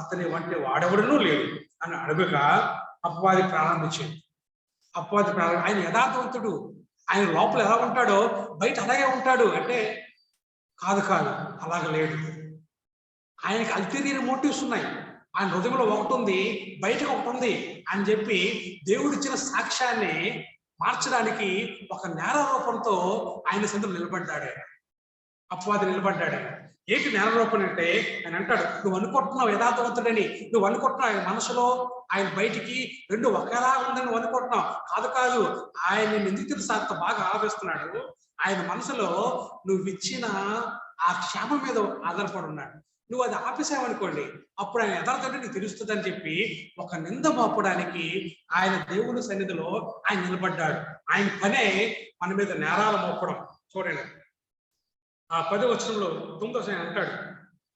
A: అతని వంటి వాడెవడనూ లేడు అని అడుగుగా అపవాది ప్రారంభించింది. ఆయన యథార్థవంతుడు, ఆయన లోపల ఎలా ఉంటాడో బయట అలాగే ఉంటాడు అంటే కాదు, అలాగ లేడు. ఆయనకి అల్టీరియర్ మోటివ్స్ ఉన్నాయి. ఆయన హృదయంలో ఒకటి ఉంది, బయటకు ఒకటి ఉంది అని చెప్పి దేవుడిచ్చిన సాక్ష్యాన్ని మార్చడానికి ఒక నేరారోపణతో ఆయన సొంతం నిలబడ్డాడు. అపవాది నిలబడ్డాడు. ఏంటి నేరారోపణ అంటే ఆయన అంటాడు, నువ్వు అనుకుంటున్నావు యథార్థవంతుడని, నువ్వు అనుకుంటున్నావు ఆయన మనసులో ఆయన బయటికి రెండు ఒకేలా ఉందని నువ్వు అనుకుంటున్నావు. కాదు, ఆయన నిందితుడి సార్తో బాగా ఆలోచిస్తున్నాడు. ఆయన మనసులో నువ్వు ఇచ్చిన ఆ క్షేమం మీద ఆధారపడి ఉన్నాడు. నువ్వు అది ఆపేసావనుకోండి, అప్పుడు ఆయన యథార్థంటే నీకు తెలుస్తుందని చెప్పి ఒక నింద మోపడానికి ఆయన దేవుని సన్నిధిలో ఆయన నిలబడ్డాడు. ఆయన పనే మన మీద నేరాలు మోపడం. చూడండి, ఆ 10వ వచనంలో 9వ వచనం అంటాడు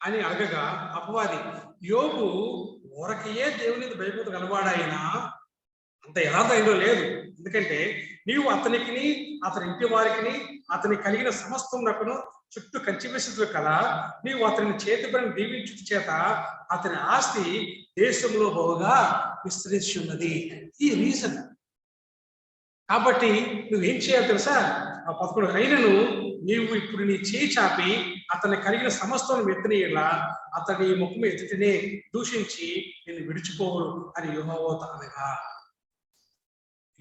A: అని అడగగా అపవాది, యోబు ఊరకయే దేవుని భయభూత గలవాడాయినా అంత యథార్థంలో లేదు. ఎందుకంటే నీవు అతనికి, అతని ఇంటి వారికి, అతని కలిగిన సమస్తం నకును చుట్టూ కంచి వేసేది కదా, నీవు అతని చేతి పని దీవించు చేత అతని ఆస్తి దేశంలో బహుగా విస్తరించి ఉన్నది. ఈ రీజన్ కాబట్టి నువ్వేం చేయాలి తెలుసా? ఆ 11 అయినను నీవు ఇప్పుడు నీ చేయి చాపి అతని కలిగిన సమస్తం ఎత్తనీయలా అతని ముఖం ఎదుటినే దూషించి నేను విడిచిపోవును అని యెహోవా అనగా,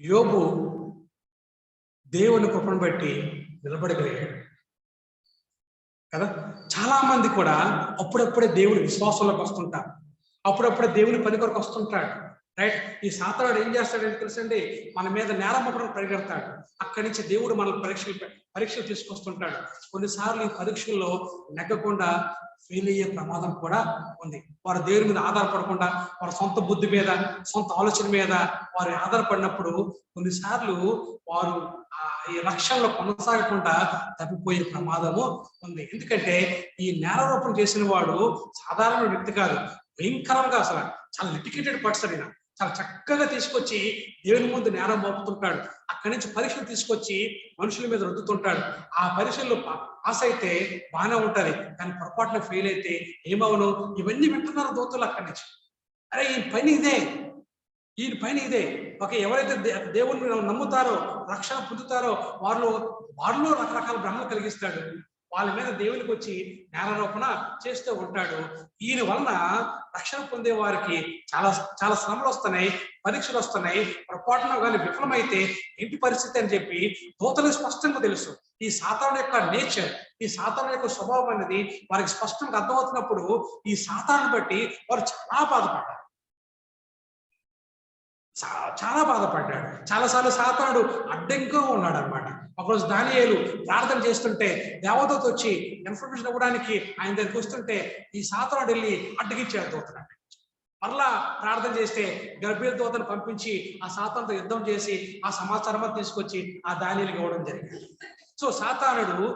A: యోబు దేవుని కృపను బట్టి నిలబడగలిగాడు కదా. చాలా మంది కూడా అప్పుడప్పుడే దేవుని విశ్వాసంలోకి వస్తుంటారు, అప్పుడప్పుడే దేవుని పని కొరకు వస్తుంటాడు. రైట్, ఈ సాతానుడు ఏం చేస్తాడంటే తెలుసండి, మన మీద నేరం మోపడం పరిగెడతాడు. అక్కడి నుంచి దేవుడు మనల్ని పరీక్షలు తీసుకొస్తుంటాడు. కొన్నిసార్లు ఈ పరీక్షల్లో నెగ్గకుండా ఫెయిల్ అయ్యే ప్రమాదం కూడా ఉంది. వారు దేవుని మీద ఆధారపడకుండా వారి సొంత బుద్ధి మీద, సొంత ఆలోచన మీద వారు ఆధారపడినప్పుడు కొన్నిసార్లు వారు ఈ రక్షణలో కొనసాగకుండా తప్పిపోయే ప్రమాదము ఉంది. ఎందుకంటే ఈ నేరారోపణ చేసిన వాడు సాధారణ వ్యక్తి కాదు, భయంకరంగా అసలు చాలా లిటికేటెడ్ పర్సన్. అయినా చాలా చక్కగా తీసుకొచ్చి దేవుని ముందు నేరం మోపుతుంటాడు. అక్కడి నుంచి పరీక్షలు తీసుకొచ్చి మనుషుల మీద రుద్దుతుంటాడు. ఆ పరీక్షల్లో పాస్ అయితే బాగానే ఉంటది, కానీ పొరపాటున ఫెయిల్ అయితే ఏమవును? ఇవన్నీ వింటున్నారు దూతలు అక్కడి నుంచి. అరే ఈ పని ఇదే. ఎవరైతే దేవుని నమ్ముతారో, రక్షణ పొందుతారో వారిలో రకరకాల భ్రమలు కలిగిస్తాడు. వాళ్ళ మీద దేవునికి వచ్చి నేరారోపణ చేస్తూ ఉంటాడు. ఈయన వలన రక్షణ పొందే వారికి చాలా చాలా శ్రమలు వస్తున్నాయి, పరీక్షలు వస్తున్నాయి. పొరపాటున కానీ విఫలమైతే ఏంటి పరిస్థితి అని చెప్పి దూతలకు స్పష్టంగా తెలుసు. ఈ సాతాను యొక్క నేచర్, ఈ సాతాను యొక్క స్వభావం అనేది వారికి స్పష్టంగా అర్థమవుతున్నప్పుడు ఈ సాతాను బట్టి వారు చాలా బాధపడ్డాడు. చాలాసార్లు సాతానుడు అడ్డంగా ఉన్నాడు అనమాట. ఒకరోజు దానియేలు ప్రార్థన చేస్తుంటే దేవదూత వచ్చి ఇన్ఫర్మేషన్ ఇవ్వడానికి ఆయన దగ్గరికి వస్తుంటే ఈ సాతానుడు వెళ్ళి అడ్డగించాడు దూతను. మరలా ప్రార్థన చేస్తే గబ్రియేలు దూతను పంపించి ఆ సాతానుతో యుద్ధం చేసి ఆ సమాచారం తీసుకొచ్చి ఆ దానియేలుకి ఇవ్వడం జరిగింది. సో సాతానుడు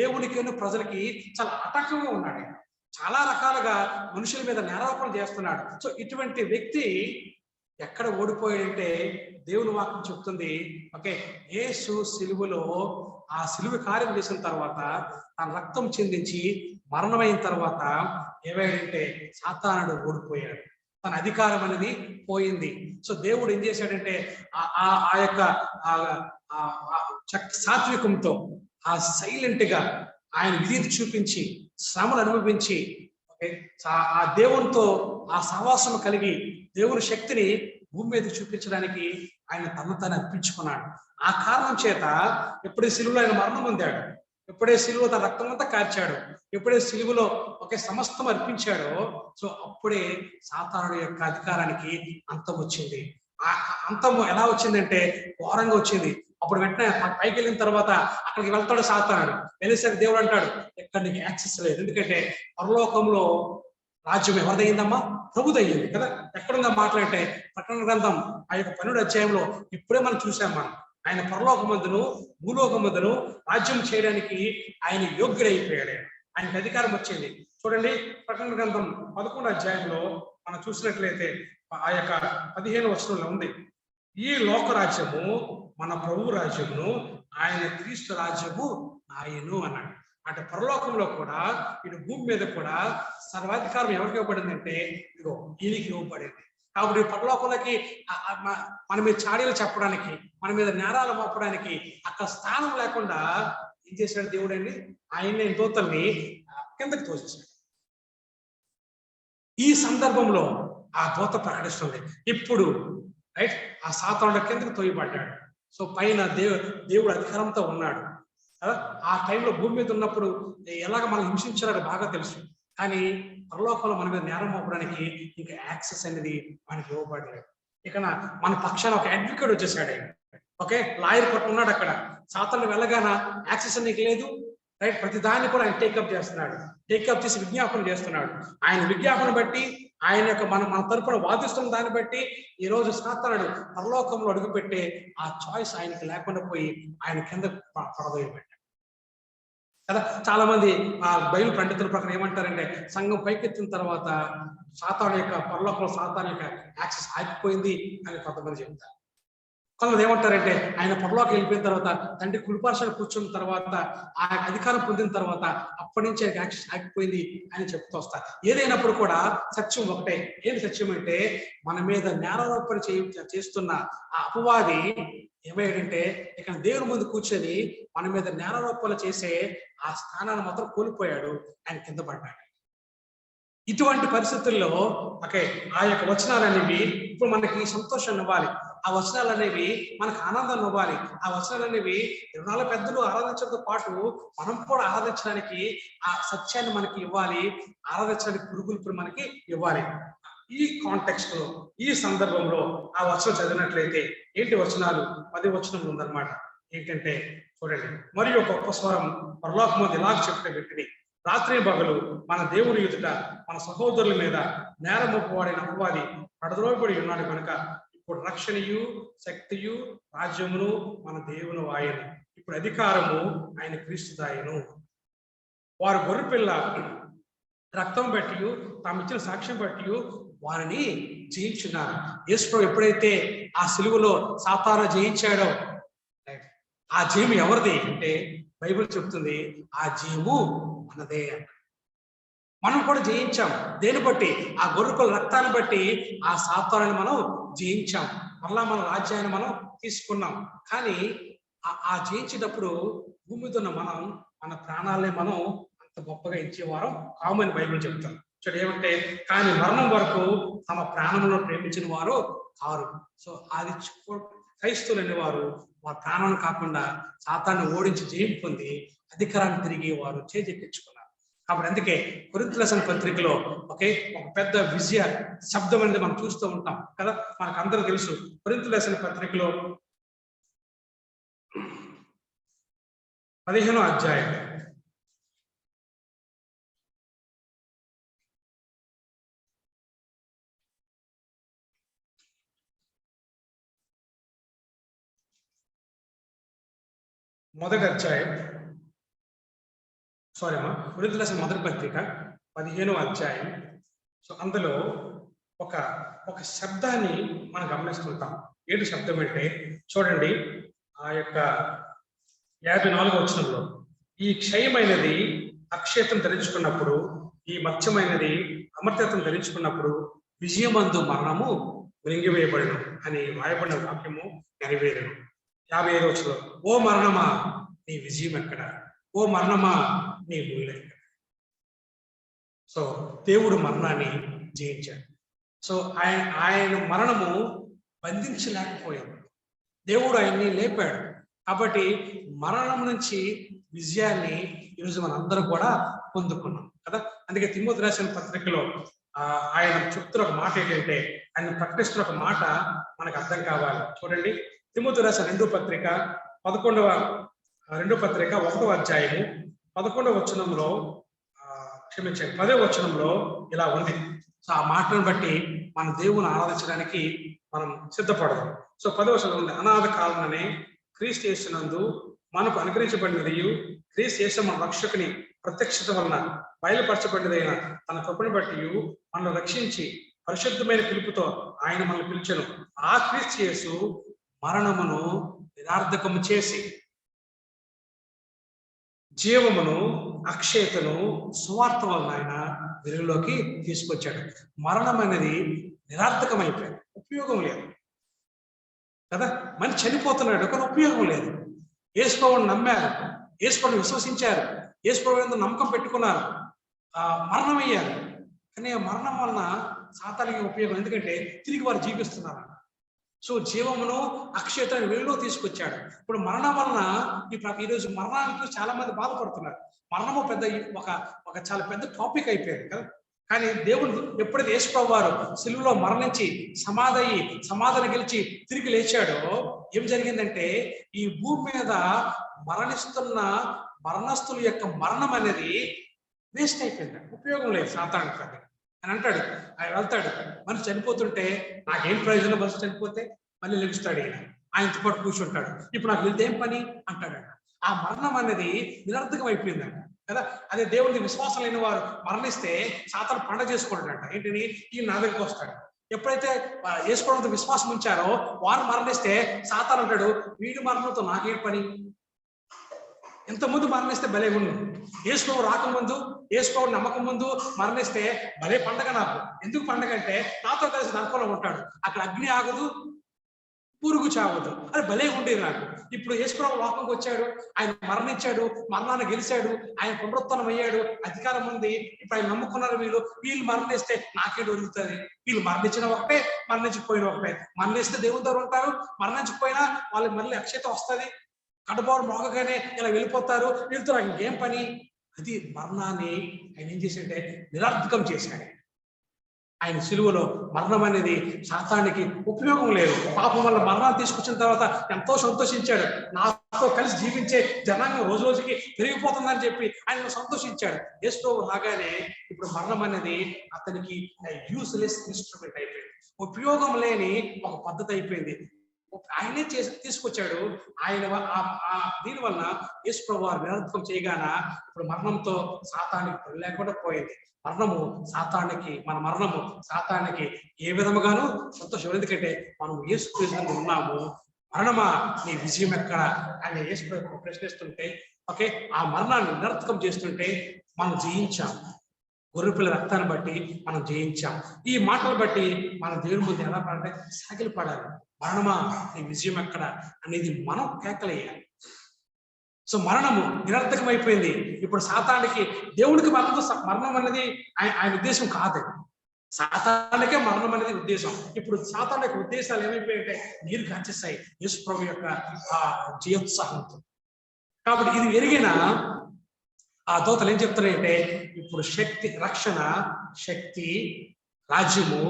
A: దేవునికి ప్రజలకి చాలా ఆటంకంగా ఉన్నాడు. చాలా రకాలుగా మనుషుల మీద నేరారోపణ చేస్తున్నాడు. సో ఇటువంటి వ్యక్తి ఎక్కడ ఓడిపోయాడంటే దేవుని వాక్యం చెప్తుంది, యేసు సిలువలో ఆ సిలువ కార్యం చేసిన తర్వాత తన రక్తం చెందించి మరణమైన తర్వాత ఏమైందంటే సాతానుడు ఓడిపోయాడు. తన అధికారం అనేది పోయింది. సో దేవుడు ఏం చేశాడంటే ఆ యొక్క సాత్వికంతో ఆ సైలెంట్ గా ఆయన విధి చూపించి శ్రమను అనుభవించి ఆ దేవునితో ఆ సహవాసం కలిగి దేవుని శక్తిని భూమి మీద చూపించడానికి ఆయన తను అర్పించుకున్నాడు. ఆ కారణం చేత ఎప్పుడే సిలువలో ఆయన మరణం పొందాడు, ఎప్పుడే సిలువ తన రక్తం అంతా కార్చాడు, ఎప్పుడే సిలువలో సమస్తం అర్పించాడో సో అప్పుడే సాతానుడు యొక్క అధికారానికి అంతం వచ్చింది. ఆ అంతము ఎలా వచ్చిందంటే ఘోరంగా వచ్చింది. అప్పుడు వెంటనే పైకి వెళ్ళిన తర్వాత అక్కడికి వెళ్తాడు సాతానుడు. వెళ్ళేసరికి దేవుడు అంటాడు, ఎక్కడ నీకు యాక్సెస్ లేదు, ఎందుకంటే పరలోకంలో రాజ్యం ఎవరిదయ్యిందమ్మా? ప్రభుదయ్యింది కదా. ఎక్కడుందా మాట్లాడితే ప్రకటన గ్రంథం ఆ యొక్క 12వ అధ్యాయంలో ఇప్పుడే మనం చూసాం. ఆయన పరలోకమందును భూలోకమందును రాజ్యం చేయడానికి ఆయన యోగ్యుడైపోయాడు. ఆయనకు అధికారం వచ్చింది. చూడండి, ప్రకటన గ్రంథం 11వ అధ్యాయంలో మనం చూసినట్లయితే ఆ యొక్క 15వ వచనంలో ఉంది, ఈ లోక రాజ్యము మన ప్రభు రాజ్యమును, ఆయన క్రీస్తు రాజ్యము ఆయను అన్నాడు. అంటే పరలోకంలో కూడా ఇటు భూమి మీద కూడా సర్వాధికారం ఎవరికి ఇవ్వబడిందంటే ఇదిగో ఈయనకి ఇవ్వబడింది. కాబట్టి పరలోకంలోకి మన మీద చాడీలు చెప్పడానికి, మన మీద నేరాలు మోపడానికి అక్కడ స్థానం లేకుండా ఏం చేశాడు దేవుడు అండి? ఆయన్ని దూతల్ని కిందకి తోసేశాడు. ఈ సందర్భంలో ఆ దూత ప్రకటిస్తుంది, ఇప్పుడు రైట్ ఆ సాతానుడు కిందకి తోయబడ్డాడు. సో పైన దేవుడు అధికారంతో ఉన్నాడు. ఆ టైంలో భూమి మీద ఉన్నప్పుడు ఎలాగ మనం హింసించారో బాగా తెలుసు. కానీ పరలోకంలో మన మీద నేరం మోపడానికి ఇంకా యాక్సెస్ అనేది మనకి ఇవ్వబడలేదు. ఇక మన పక్షాన ఒక అడ్వకేట్ వచ్చేసాడు. ఓకే, లాయర్ పట్టు ఉన్నాడు అక్కడ. సాతాను వెళ్ళగానే యాక్సెస్ నీకు లేదు, రైట్? ప్రతి దాన్ని కూడా ఆయన టేకప్ చేస్తున్నాడు, టేకప్ చేసి విజ్ఞాపన చేస్తున్నాడు. ఆయన విజ్ఞాపన బట్టి, ఆయన యొక్క మన తరపున వాదిస్తున్న దాన్ని బట్టి ఈ రోజు సాతానుడు పరలోకంలో అడుగుపెట్టే ఆ చాయిస్ ఆయనకి లేకుండా పోయి ఆయన కింద పడదోయబెట్టాడు కదా. చాలా మంది ఆ బైబిల్ పండితుల ప్రకారం ఏమంటారంటే, సంఘం పైకెత్తిన తర్వాత సాతాను యొక్క పరలోకంలో సాతాను యొక్క యాక్సెస్ ఆగిపోయింది అని కొంతమంది చెప్తారు. కొంతమంది ఏమంటారంటే, ఆయన పరలోకి వెళ్ళిపోయిన తర్వాత, తండ్రి కుడిపార్శ్వన కూర్చున్న తర్వాత, ఆ అధికారం పొందిన తర్వాత అప్పటి నుంచి ఆయనకి యాక్సెస్ ఆగిపోయింది అని చెప్తూ వస్తారు. ఏదైనప్పుడు కూడా సత్యం ఒకటే. ఏంటి సత్యం అంటే, మన మీద నేరారోపణ చేస్తున్న ఆ అపవాది ఏమయ్యాడంటే, ఇక దేవుని ముందు కూర్చొని మన మీద నేరారోపణ చేసే ఆ స్థానాన్ని మాత్రం కోల్పోయాడు, ఆయన కింద పడ్డాడు. ఇటువంటి పరిస్థితుల్లో ఓకే, ఆ యొక్క వచనాలు అనేవి ఇప్పుడు మనకి సంతోషాన్ని ఇవ్వాలి. ఆ వచనాలు అనేవి మనకు ఆనందాన్ని ఇవ్వాలి. ఆ వచనాలు అనేవి 24 పెద్దలు ఆరాధించడంతో పాటు మనం కూడా ఆరాధించడానికి ఆ సత్యాన్ని మనకి ఇవ్వాలి, ఆరాధించడానికి పురుగులు మనకి ఇవ్వాలి. ఈ కాంటెక్స్ట్ లో, ఈ సందర్భంలో ఆ వచనం చదివినట్లయితే ఏంటి వచనాలు 10 వచనంలో ఉందన్నమాట. ఏంటంటే చూడండి, మరియు ఒక గొప్ప స్వరం పరలోకమందు ఇలాగ చెప్పిన వ్యక్తిని, రాత్రి పగలు మన దేవుని ఎదుట మన సహోదరుల మీద నేరమొప్పువాడిన అపవాది పడద్రోయబడి ఉన్నాడు కనుక ఇప్పుడు రక్షణయు, శక్తియు, రాజ్యమును మన దేవుని ఆయన, ఇప్పుడు అధికారము ఆయన క్రీస్తుదాయను. వారు గొర్రెపిల్ల రక్తం బట్టి, తాము ఇచ్చిన సాక్ష్యం బట్టి వారిని జయించున్నారు. యేసు ఎప్పుడైతే ఆ సిలువలో సాతాను జయించాడో, ఆ జయము ఎవరిది అంటే బైబిల్ చెప్తుంది, ఆ జయము మనదే. మనం కూడా జయించాం. దేని బట్టి? ఆ గొర్రెపిల్ల రక్తాన్ని బట్టి ఆ సాతానుని మనం జయించాం. మళ్ళా మన రాజ్యాన్ని మనం తీసుకున్నాం. కానీ ఆ జయించేటప్పుడు భూమి మీద ఉన్న మనం మన ప్రాణాలనే మనం అంత గొప్పగా ఇచ్చేవారం కామని బైబిల్ చెప్తాం. చూడు ఏమంటే, కానీ మరణం వరకు తమ ప్రాణంలో ప్రేమించిన వారు కారు. సో అది క్రైస్తవులు అనేవారు వారి ప్రాణం కాకుండా సాతాన్ని ఓడించి జయం పొంది అధికారాన్ని తిరిగి వారు చేజెక్కించుకున్నారు. కాబట్టి అందుకే కొరింథీ రాసిన పత్రికలో ఒక పెద్ద విజయ శబ్దం అనేది మనం చూస్తూ ఉంటాం కదా. మనకు అందరూ తెలుసు, కొరింథీ రాసిన పత్రికలో 15వ అధ్యాయం మొదటి అధ్యాయం, కొరింథీ రాసిన మొదటి పత్రిక 15వ అధ్యాయం. సో అందులో ఒక శబ్దాన్ని మనం గమనిస్తుంటాం. ఏంటి శబ్దం అంటే చూడండి, ఆ యొక్క 54వ వచనంలో, ఈ క్షయమైనది అక్షయతను ధరించుకున్నప్పుడు, ఈ మత్స్యమైనది అమర్త్యతను ధరించుకున్నప్పుడు విజయమందు మరణము మృంగివేయబడను అని రాయబడిన వాక్యము నెరవేరును. 55వ వచనంలో, ఓ మరణమా నీ విజయం ఎక్కడ, ఓ మరణమా నీ మూల ఎక్కడ. సో దేవుడు మరణాన్ని జయించాడు. సో ఆయన మరణము బంధించలేకపోయాడు, దేవుడు ఆయన్ని లేపాడు. కాబట్టి మరణం నుంచి విజయాన్ని ఈరోజు మనందరం కూడా పొందుకున్నాం కదా. అందుకే తిమోతి రాసిన పత్రికలో ఆయన చెప్తున్న ఒక మాట ఏంటంటే, ఆయన ప్రకటిస్తున్న ఒక మాట మనకు అర్థం కావాలి. చూడండి, తిమోతి రాసిన 2వ పత్రిక 1వ అధ్యాయము 11వ వచనంలో, క్షమించండి 10వ వచనంలో ఇలా ఉంది. సో ఆ మాటను బట్టి మన దేవుని ఆరాధించడానికి మనం సిద్ధపడదాం. సో 10వ వచనం ఉంది, అనాథ కాలంలోనే క్రీస్తు యేసునందు మనకు అనుగ్రహించబడినది, క్రీస్తు యేసు మన రక్షకుని ప్రత్యక్షత వలన బయలుపరచబడినదైన తన కృపను బట్టి మనల్ని రక్షించి పరిశుద్ధమైన పిలుపుతో ఆయన మనల్ని పిలిచెను. ఆ క్రీస్తు యేసు మరణమును నిరర్థకము చేసి జీవమును అక్షయతను సువార్త వలన ఆయన వెలుగులోకి తీసుకొచ్చాడు. మరణం అనేది నిరర్థకమైపోయింది, ఉపయోగం లేదు కదా. మనిషి చనిపోతున్నాడు కానీ ఉపయోగం లేదు. యేసుప్రభువుని నమ్మారు, యేసుప్రభువుని విశ్వసించారు, యేసుప్రభువు మీద నమ్మకం పెట్టుకున్నారు, మరణం అయ్యారు. కానీ ఆ మరణం వలన సాతానికి ఉపయోగం, ఎందుకంటే తిరిగి వారు జీవిస్తున్నారు. సో జీవమును అక్షయతను వెలుగులో తీసుకొచ్చాడు. ఇప్పుడు మరణం వలన ఈరోజు మరణానికి చాలా మంది బాధపడుతున్నారు. మరణము పెద్ద ఒక చాలా పెద్ద టాపిక్ అయిపోయింది కదా. కానీ దేవుడు ఎప్పుడైతే యేసుప్రభువు వారు సిలువలో మరణించి సమాధిని గెలిచి తిరిగి లేచాడో ఏం జరిగిందంటే ఈ భూమి మీద మరణిస్తున్న మరణస్తుల యొక్క మరణం అనేది వేస్ట్ అయిపోయింది, ఉపయోగం లేదు సాతానికి అని అంటాడు. ఆయన వెళ్తాడు, మనిషి చనిపోతుంటే నాకేం ప్రయోజనం, మనిషి చనిపోతే మళ్ళీ లెగుస్తాడు, ఆయనతో పాటు కూర్చుంటాడు. ఇప్పుడు నాకు వెళ్తే ఏం పని అంటాడు. ఆ మరణం అనేది నిరర్థకం అయిపోయిందంట కదా. అదే దేవుడిని విశ్వాసం లేని వారు మరణిస్తే సాతాను పండగ చేసుకుంటాడంట. ఏంటని ఈ నా దగ్గరికి వస్తాడు. ఎప్పుడైతే యేసుప్రభువుతో విశ్వాసం ఉంచారో వారు మరణిస్తే సాతాను అంటాడు, వీడి మరణంతో నాకేం పని, ఇంతకుముందు మరణిస్తే భలే ఉండు, యేసుప్రభువు రాకముందు యేసుప్రభువు నమ్మకం ముందు మరణిస్తే భలే పండగ. నాకు ఎందుకు పండగ అంటే నాతో కలిసి నరకంలో ఉంటాడు, అక్కడ అగ్ని ఆగదు, పురుగు చావదు, అది భలే ఉండేది నాకు. ఇప్పుడు యేసుప్రభువు లోకంకి వచ్చాడు, ఆయన మరణించాడు, మరణాన్ని గెలిచాడు, ఆయన పునరుత్థానం అయ్యాడు, అధికారం ఉంది. ఇప్పుడు ఆయన నమ్ముకున్నారు. వీళ్ళు మరణిస్తే నాకే దొరుకుతుంది. వీళ్ళు మరణించిన ఒకటే, మరణించకపోయిన ఒకటే. మరణిస్తే దేవుని దగ్గర ఉంటారు, మరణించకపోయినా వాళ్ళకి మళ్ళీ అక్షయత వస్తుంది. కడబారు మోగగానే ఇలా వెళ్ళిపోతారు, వీళ్ళతో నాకు ఇంకేం పని. అది మరణాన్ని ఆయన ఏం చేశాడంటే నిరర్థకం చేశాడు. ఆయన సిలువలో మరణం అనేది సాతానికి ఉపయోగం లేదు. పాపం వల్ల మరణాన్ని తీసుకొచ్చిన తర్వాత ఎంతో సంతోషించాడు. నాతో కలిసి జీవించే జనాంగం రోజు రోజుకి పెరిగిపోతుందని చెప్పి ఆయన సంతోషించాడు. యేసుప్రభువు రాగానే ఇప్పుడు మరణం అనేది అతనికి యూస్లెస్ ఇన్స్ట్రుమెంట్ అయిపోయింది, ఉపయోగం లేని ఒక పద్ధతి అయిపోయింది. ఆయనే తీసుకొచ్చాడు. ఆయన దీని వలన యేసుప్రభువు వారు నిరర్థకం చేయగానే ఇప్పుడు మరణంతో సాతానికి పని లేకుండా పోయింది. మన మరణము సాతానికి ఏ విధముగానూ సంతోషం. ఎందుకంటే మనం యేసుక్రీస్తులో ఉన్నాము. మరణమా నీ విజయం ఎక్కడ అని యేసుప్రభువు ప్రశ్నిస్తుంటే, ఓకే, ఆ మరణాన్ని నిరర్థకం చేస్తుంటే మనం జయించాం. గొర్రెపిల్ల రక్తాన్ని బట్టి మనం జయించాం. ఈ మాటలు బట్టి మనం దేవుని ముందు ఎలా పడాలంటే సాగిలి పడాలి. మరణమా నీ విజయం ఎక్కడ అనేది మనం కేకలేయాలి. సో మరణము నిరర్థకం అయిపోయింది. ఇప్పుడు సాతానికి దేవుడికి మరణం అనేది ఆయన ఉద్దేశం కాదు, సాతానికే మరణం అనేది ఉద్దేశం. ఇప్పుడు సాతాను యొక్క ఉద్దేశాలు ఏమైపోయాయంటే నీరు కాచేస్తాయి యేసుప్రభువు యొక్క జయోత్సాహంతో. కాబట్టి ఇది ఎరిగిన ఆ దూతలు ఏం చెప్తున్నాయంటే ఇప్పుడు రక్షణ శక్తి రాజ్యము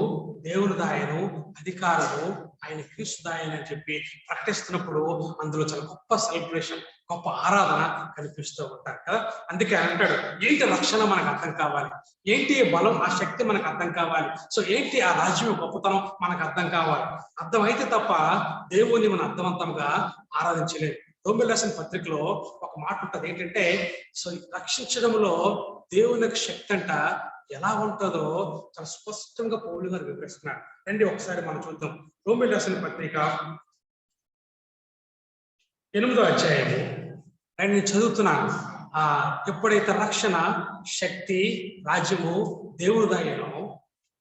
A: దేవుని దాయను, అధికారము ఆయన క్రీస్తు దాయని అని చెప్పి ప్రకటిస్తున్నప్పుడు అందులో చాలా గొప్ప సెలబ్రేషన్, గొప్ప ఆరాధన కనిపిస్తూ ఉంటారు కదా. అందుకే అంటాడు, ఏంటి రక్షణ మనకు అర్థం కావాలి, ఏంటి బలం, ఆ శక్తి మనకు అర్థం కావాలి. సో ఏంటి ఆ రాజ్యం గొప్పతనం మనకు అర్థం కావాలి. అర్థమైతే తప్ప దేవుని మనం అర్థవంతంగా ఆరాధించలేదు. రోమీయులకు రాసిన పత్రికలో ఒక మాట ఉంటుంది, ఏంటంటే సో రక్షించడంలో దేవుని యొక్క శక్తి అంట ఎలా ఉంటుందో చాలా స్పష్టంగా పౌలు గారు వివరిస్తున్నారు. రండి ఒకసారి మనం చూద్దాం. రోమీయులకు రాసిన పత్రిక 8వ అధ్యాయము నేను చదువుతున్నాను. ఎప్పుడైతే రక్షణ శక్తి రాజ్యము దేవుని దాయనో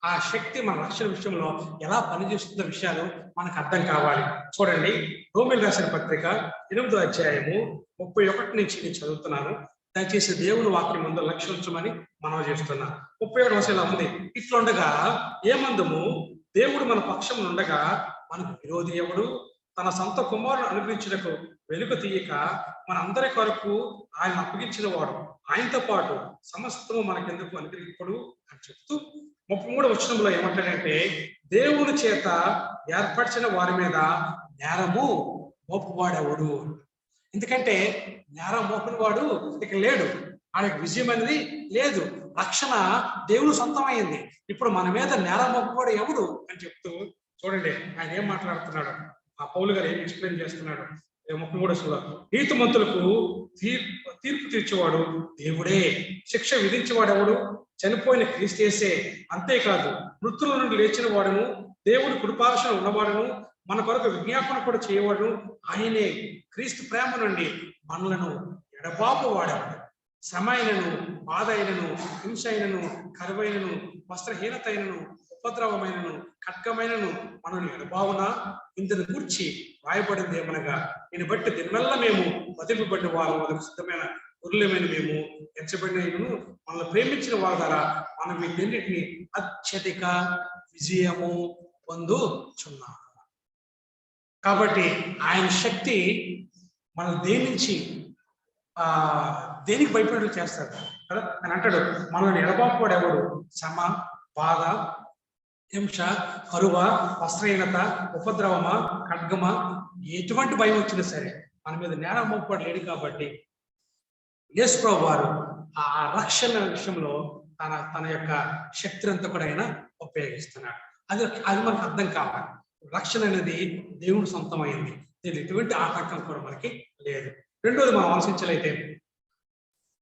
A: ఆ శక్తి మన రక్షణ విషయంలో ఎలా పనిచేస్తున్న విషయాలు మనకు అర్థం కావాలి. చూడండి, రోమీయులకు రాసిన పత్రిక 8వ అధ్యాయము 31 నుంచి నేను చదువుతున్నాను. దయచేసి దేవుని వాక్యం ముందు లక్ష్యం ఉంచమని మనం చేస్తున్నాం. 31వ వచనం ఉంది, ఇట్లుండగా ఏమందుము దేవుడు మన పక్షం ఉండగా మనకు విరోధి ఎవడు? తన సొంత కుమారుడు అనుగ్రహించుటకు వెలుగు తీయక మన అందరి కొరకు ఆయన అప్పగించిన వాడు, ఆయనతో పాటు సమస్తము మనకెందుకు అనుగ్రహింపడు అని చెప్తూ 33వ వచనంలో ఏమంటాడంటే దేవుని చేత ఏర్పరిచిన వారి మీద నేరము మోపువాడెవడు? ఎందుకంటే నేరం మోపిన వాడు ఇక లేడు, ఆయనకు విజయం అనేది లేదు. రక్షణ దేవుని సొంతమైంది. ఇప్పుడు మన మీద నేరం మోపువాడు ఎవడు అని చెప్తూ చూడండి ఆయన ఏం మాట్లాడుతున్నాడు. ఆ పౌలు గారు ఏం ఎక్స్ప్లెయిన్ చేస్తున్నాడు. 33 నీతిమంతులకు తీర్పు తీర్చేవాడు దేవుడే, శిక్ష విధించేవాడు ఎవడు? చనిపోయిన క్రీస్తు యేసే. అంతేకాదు మృతుల నుండి లేచిన వాడును, దేవుడి కుడిపార్శ్వన ఉన్నవాడును, మన కొరకు విజ్ఞాపన కూడా చేయవాడు ఆయనే. క్రీస్తు ప్రేమ నుండి మనలను ఎడబాపు వాడేవాడు. శ్రమ అయినను, బాధ అయినను, హింస అయినను, కరువైనను, వస్త్రహీనత అయినను, ఉపద్రవమైనను, ఖడ్గమైనను మనల్ని ఎడబావున ఇందును గూర్చి రాయబడింది ఏమనగా, దీన్ని బట్టి దీనివల్ల మేము వదిలిపబడిన వారు సిద్ధమైన గురులమైన మేము ఎంచబడినను మనల్ని ప్రేమించిన వారి ద్వారా మనం వీటన్నిటిని అత్యధిక విజయము పొందుచున్నాము. కాబట్టి ఆయన శక్తి మన దేని నుంచి దేనికి భయపడేట్లు చేస్తాడు కదా. అని అంటాడు, మనల్ని ఎడబాపువాడు ఎవడు? శ్రమ, బాధ, హింస, కరువ, వస్త్రహీనత, ఉపద్రవమా, ఖడ్గమా, ఎటువంటి భయం వచ్చినా సరే మన మీద నేరం మోపడు లేడు. కాబట్టి యేసు ప్రభువు వారు ఆ రక్షణ విషయంలో తన యొక్క శక్తిని అంతా కూడా ఆయన ఉపయోగిస్తున్నాడు. అది మనకు అర్థం కావాలి. రక్షణ అనేది దేవుని సొంతమైంది, దీని ఎటువంటి ఆటంకం కూడా మనకి లేదు. రెండోది మనం ఆలోచించలైతే,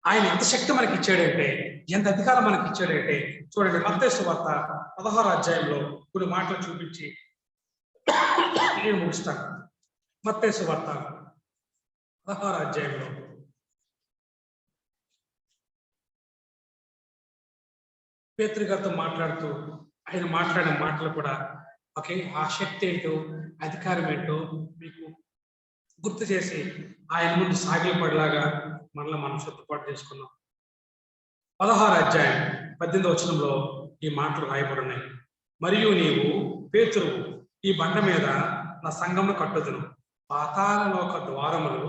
A: ఆయన ఎంత శక్తి మనకి ఇచ్చాడంటే, ఎంత అధికారం మనకి ఇచ్చాడంటే, చూడండి మత్తయి సువార్త 16వ అధ్యాయంలో కొన్ని మాటలు చూపించి నేను ముగిస్తాను. మత్తయి సువార్త 16వ అధ్యాయంలో పేతురు గారితో మాట్లాడుతూ ఆయన మాట్లాడిన మాటలు కూడా ఆ శక్తి ఏంటో, అధికారం ఏంటో మీకు గుర్తు చేసి ఆయన ముందు సాగిలపడలాగా మనం సిద్ధపాటు చేసుకున్నాం. 16వ అధ్యాయం 18వ వచనంలో ఈ మాటలు రాయబడి ఉన్నాయి. మరియు నీవు పేతురు, ఈ బండ మీద నా సంఘమును కట్టుదును, పాతాళలోక ద్వారములు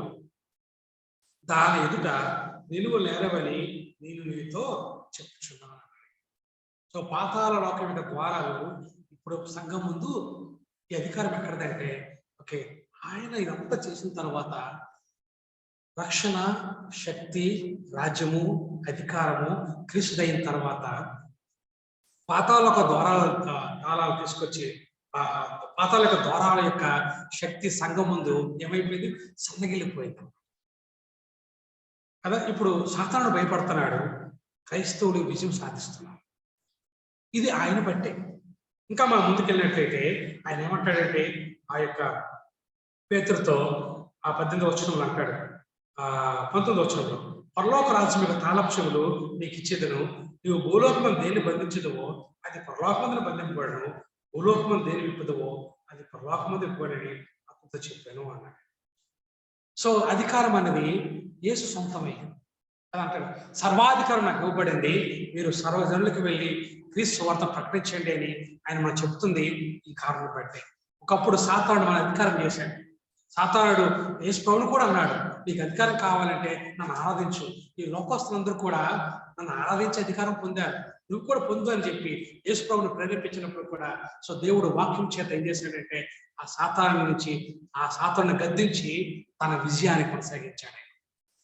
A: దాని ఎదుట నిలువ నేరవని నేను నీతో చెప్పుచున్నాను. సో పాతాళ లోకం యొక్క ద్వారాలు ఇప్పుడు సంఘం ముందు ఈ అధికారం ఎక్కడదంటే, ఆయన ఇదంతా చేసిన తర్వాత రక్షణ, శక్తి, రాజ్యము, అధికారము క్రీస్తుదైన తర్వాత పాతాళ యొక్క ద్వారాలు తీసుకొచ్చి పాతాళ యొక్క ద్వారాల యొక్క శక్తి సంఘం ముందు ఏమైపోయింది? సన్నగిల్లిపోయింది కదా. ఇప్పుడు సాతానుడు భయపడుతున్నాడు, క్రైస్తవులు విజయం సాధిస్తున్నారు. ఇది ఆయన బట్టే. ఇంకా మనం ముందుకెళ్ళినట్లయితే ఆయన ఏమంటాడంటే, ఆ యొక్క పేతురుతో 18వ వచనంలో అంటాడు, 19వ వచనంలో, పరలోక రాజ్యం యొక్క తాళపు చెవులు నీకు ఇచ్చేదను, నువ్వు భూలోకమందు దేన్ని బంధించదువో అది పరలోకమందును బంధింపబడను, భూలోకమందు దేన్ని విప్పుదువో అది పరలోకమందు విప్పబడని అతనితో చెప్పాను అన్నాడు. సో అధికారం అనేది యేసు సొంతమైంది అని అంటాడు. సర్వాధికారం నాకు ఇవ్వబడింది, మీరు సర్వజనులకు వెళ్ళి క్రీస్తు వార్త ప్రకటించండి అని ఆయన మనం చెప్తుంది. ఈ కారణం బట్టి ఒకప్పుడు సాతానుడు మన అధికారం చేశాడు. సాతానుడు యేసు ప్రభువును కూడా అన్నాడు, నీకు అధికారం కావాలంటే నన్ను ఆరాధించు. ఈ లోకస్తులందరూ కూడా నన్ను ఆరాధించే అధికారం పొందారు, నువ్వు కూడా పొందు అని చెప్పి యేసు ప్రభువును ప్రేరేపించినప్పుడు కూడా సో దేవుడు వాక్యం చేత ఏం చేశాడంటే, ఆ సాతాను నుంచి ఆ సాతాను గద్దించి తన విజయాన్ని కొనసాగించాడు.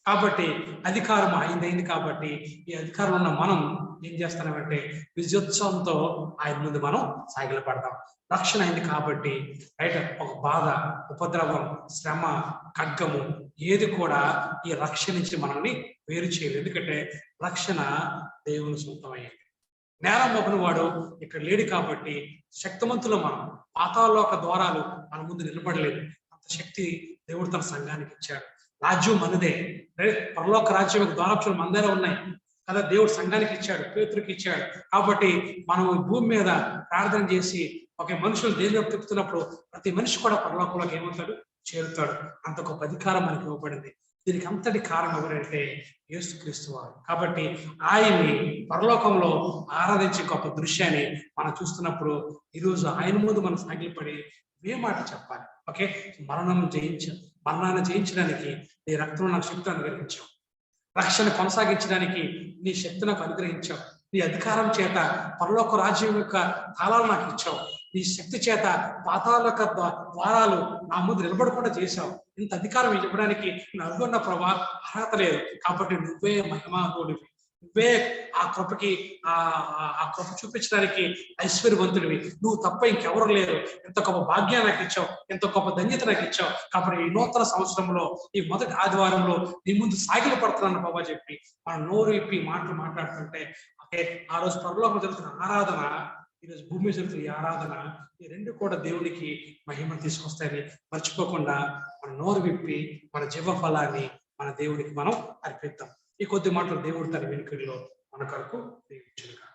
A: కాబట్టి అధికారం ఆయనదైంది. కాబట్టి ఈ అధికారం ఉన్న మనం ఏం చేస్తున్నామంటే విజయోత్సవంతో ఆయన ముందు మనం సాగిలపడతాం. రక్షణ అయింది కాబట్టి రైట్, ఒక బాధ, ఉపద్రవం, శ్రమ, ఖడ్గము ఏది కూడా ఈ రక్షణ నుంచి మనల్ని వేరు చేయలేదు. ఎందుకంటే రక్షణ దేవుని సొంతమైంది. నేరం మోపిన వాడు ఇక్కడ లేడు కాబట్టి శక్తిమంతులు మనం. పాతాళలోక ద్వారాలు మన ముందు నిలబడలేదు. అంత శక్తి దేవుడు తన సంఘానికి ఇచ్చాడు. రాజ్యం మనదే, పరలోక రాజ్యం యొక్క ద్వారాలు మన దగ్గర ఉన్నాయి కదా. దేవుడు సంఘానికి ఇచ్చాడు, పేతురుకి ఇచ్చాడు. కాబట్టి మనం భూమి మీద ప్రార్థన చేసి మనుషులు దేవుడు తిప్పుతున్నప్పుడు ప్రతి మనిషి కూడా పరలోకంలోకి ఏమవుతాడు? చేరుతాడు. అంత గొప్ప అధికారం మనకి ఇవ్వబడింది. దీనికి అంతటి కారణం ఎవరంటే యేసుక్రీస్తు వారు. కాబట్టి ఆయన్ని పరలోకంలో ఆరాధించే గొప్ప దృశ్యాన్ని మనం చూస్తున్నప్పుడు ఈరోజు ఆయన ముందు మనం సాగిలపడి ఏ మాట చెప్పాలి? మరణాన్ని జయించడానికి నీ రక్తం నాకు శక్తి అనుగ్రహించావు, రక్షణ కొనసాగించడానికి నీ శక్తి నాకు అనుగ్రహించావు, నీ అధికారం చేత పరలోక రాజ్యం యొక్క తాళాలు నాకు ఇచ్చావు, నీ శక్తి చేత పాతాళ యొక్క ద్వారాలు నా ముందు నిలబడకుండా చేశావు. ఇంత అధికారం ఇవ్వడానికి నన్ను ప్రభా అర్హత లేదు. కాబట్టి నువ్వే మహిమానుడివి, నువ్వే ఆ కృపకి ఆ కృప చూపించడానికి ఐశ్వర్యవంతుడివి, నువ్వు తప్ప ఇంకెవరు లేరు, ఎంత గొప్ప భాగ్యాన్ని నాకు ఇచ్చావు, ఎంత గొప్ప ధన్యత నాకు ఇచ్చావు. కాబట్టి ఈ నూతన సంవత్సరంలో ఈ మొదటి ఆదివారంలో నీ ముందు సాగిల పడుతున్నాను బాబా చెప్పి మనం నోరు విప్పి మాటలు మాట్లాడుతుంటే ఆ రోజు పరలోకం జరుగుతున్న ఆరాధన, ఈరోజు భూమి మీద జరుగుతున్న ఈ ఆరాధన, ఈ రెండు కూడా దేవునికి మహిమ తీసుకొస్తాయని మర్చిపోకుండా మన నోరు విప్పి మన జీవ ఫలాన్ని మన దేవునికి మనం అర్పిద్దాం. ఈ కొద్ది మాటలు దేవుడు తన వెనుకల్లో మన కొరకు దీవించును గాక.